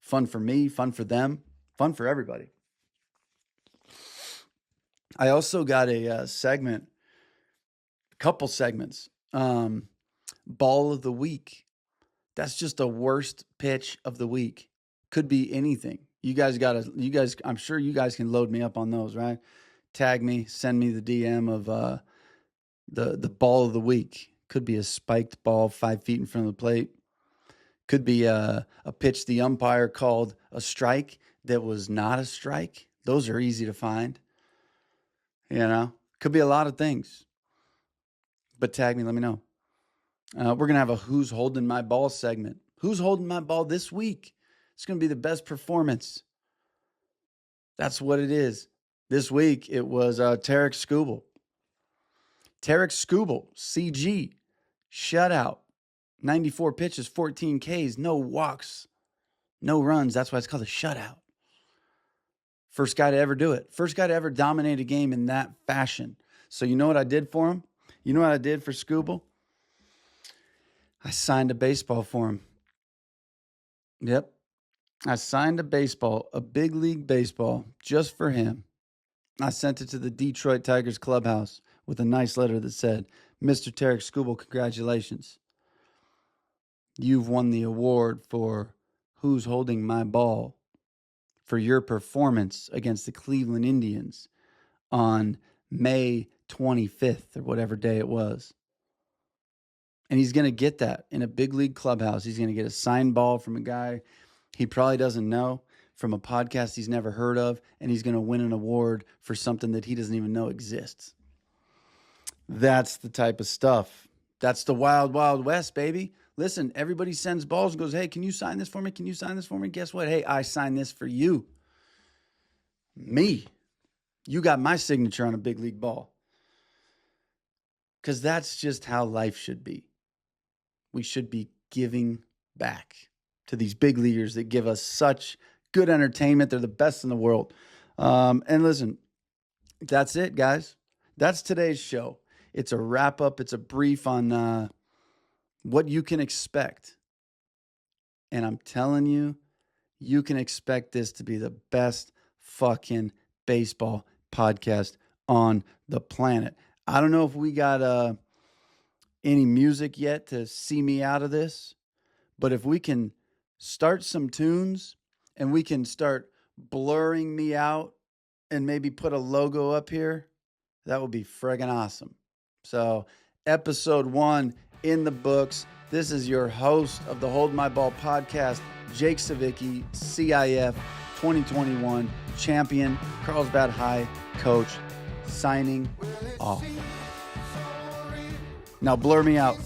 Fun for me, fun for them, fun for everybody. I also got a couple segments. Ball of the week. That's just the worst pitch of the week. Could be anything. I'm sure you guys can load me up on those, right? Tag me, send me the DM of the ball of the week. Could be a spiked ball 5 feet in front of the plate. Could be a pitch the umpire called a strike that was not a strike. Those are easy to find. Could be a lot of things. But tag me, let me know. We're going to have a Who's Holding My Ball segment. Who's holding my ball this week? It's going to be the best performance. That's what it is. This week, it was Tarek Skubal. Tarek Skubal, CG, shutout. 94 pitches, 14 Ks, no walks, no runs. That's why it's called a shutout. First guy to ever do it. First guy to ever dominate a game in that fashion. So you know what I did for him? You know what I did for Skubal? I signed a baseball for him. Yep. I signed a big league baseball just for him. I sent it to the Detroit Tigers clubhouse with a nice letter that said, Mr. Tarek Skubal, congratulations. You've won the award for Who's Holding My Ball for your performance against the Cleveland Indians on May 25th or whatever day it was. And he's going to get that in a big league clubhouse. He's going to get a signed ball from a guy He probably doesn't know from a podcast he's never heard of, and he's going to win an award for something that he doesn't even know exists. That's the type of stuff. That's the wild, wild west, baby. Listen, everybody sends balls and goes, hey, can you sign this for me? Can you sign this for me? Guess what? Hey, I signed this for you. Me. You got my signature on a big league ball. Because that's just how life should be. We should be giving back to these big leaguers that give us such good entertainment. They're the best in the world. And listen, that's it, guys. That's today's show. It's a wrap up. It's a brief on what you can expect. And I'm telling you, you can expect this to be the best fucking baseball podcast on the planet. I don't know if we got any music yet to see me out of this, but if we can start some tunes and we can start blurring me out and maybe put a logo up here, that would be friggin' awesome. So, episode 1 in the books. This is your host of the Hold My Ball podcast, Jake Savicki, CIF 2021 champion, Carlsbad High coach, signing off. Now blur me out.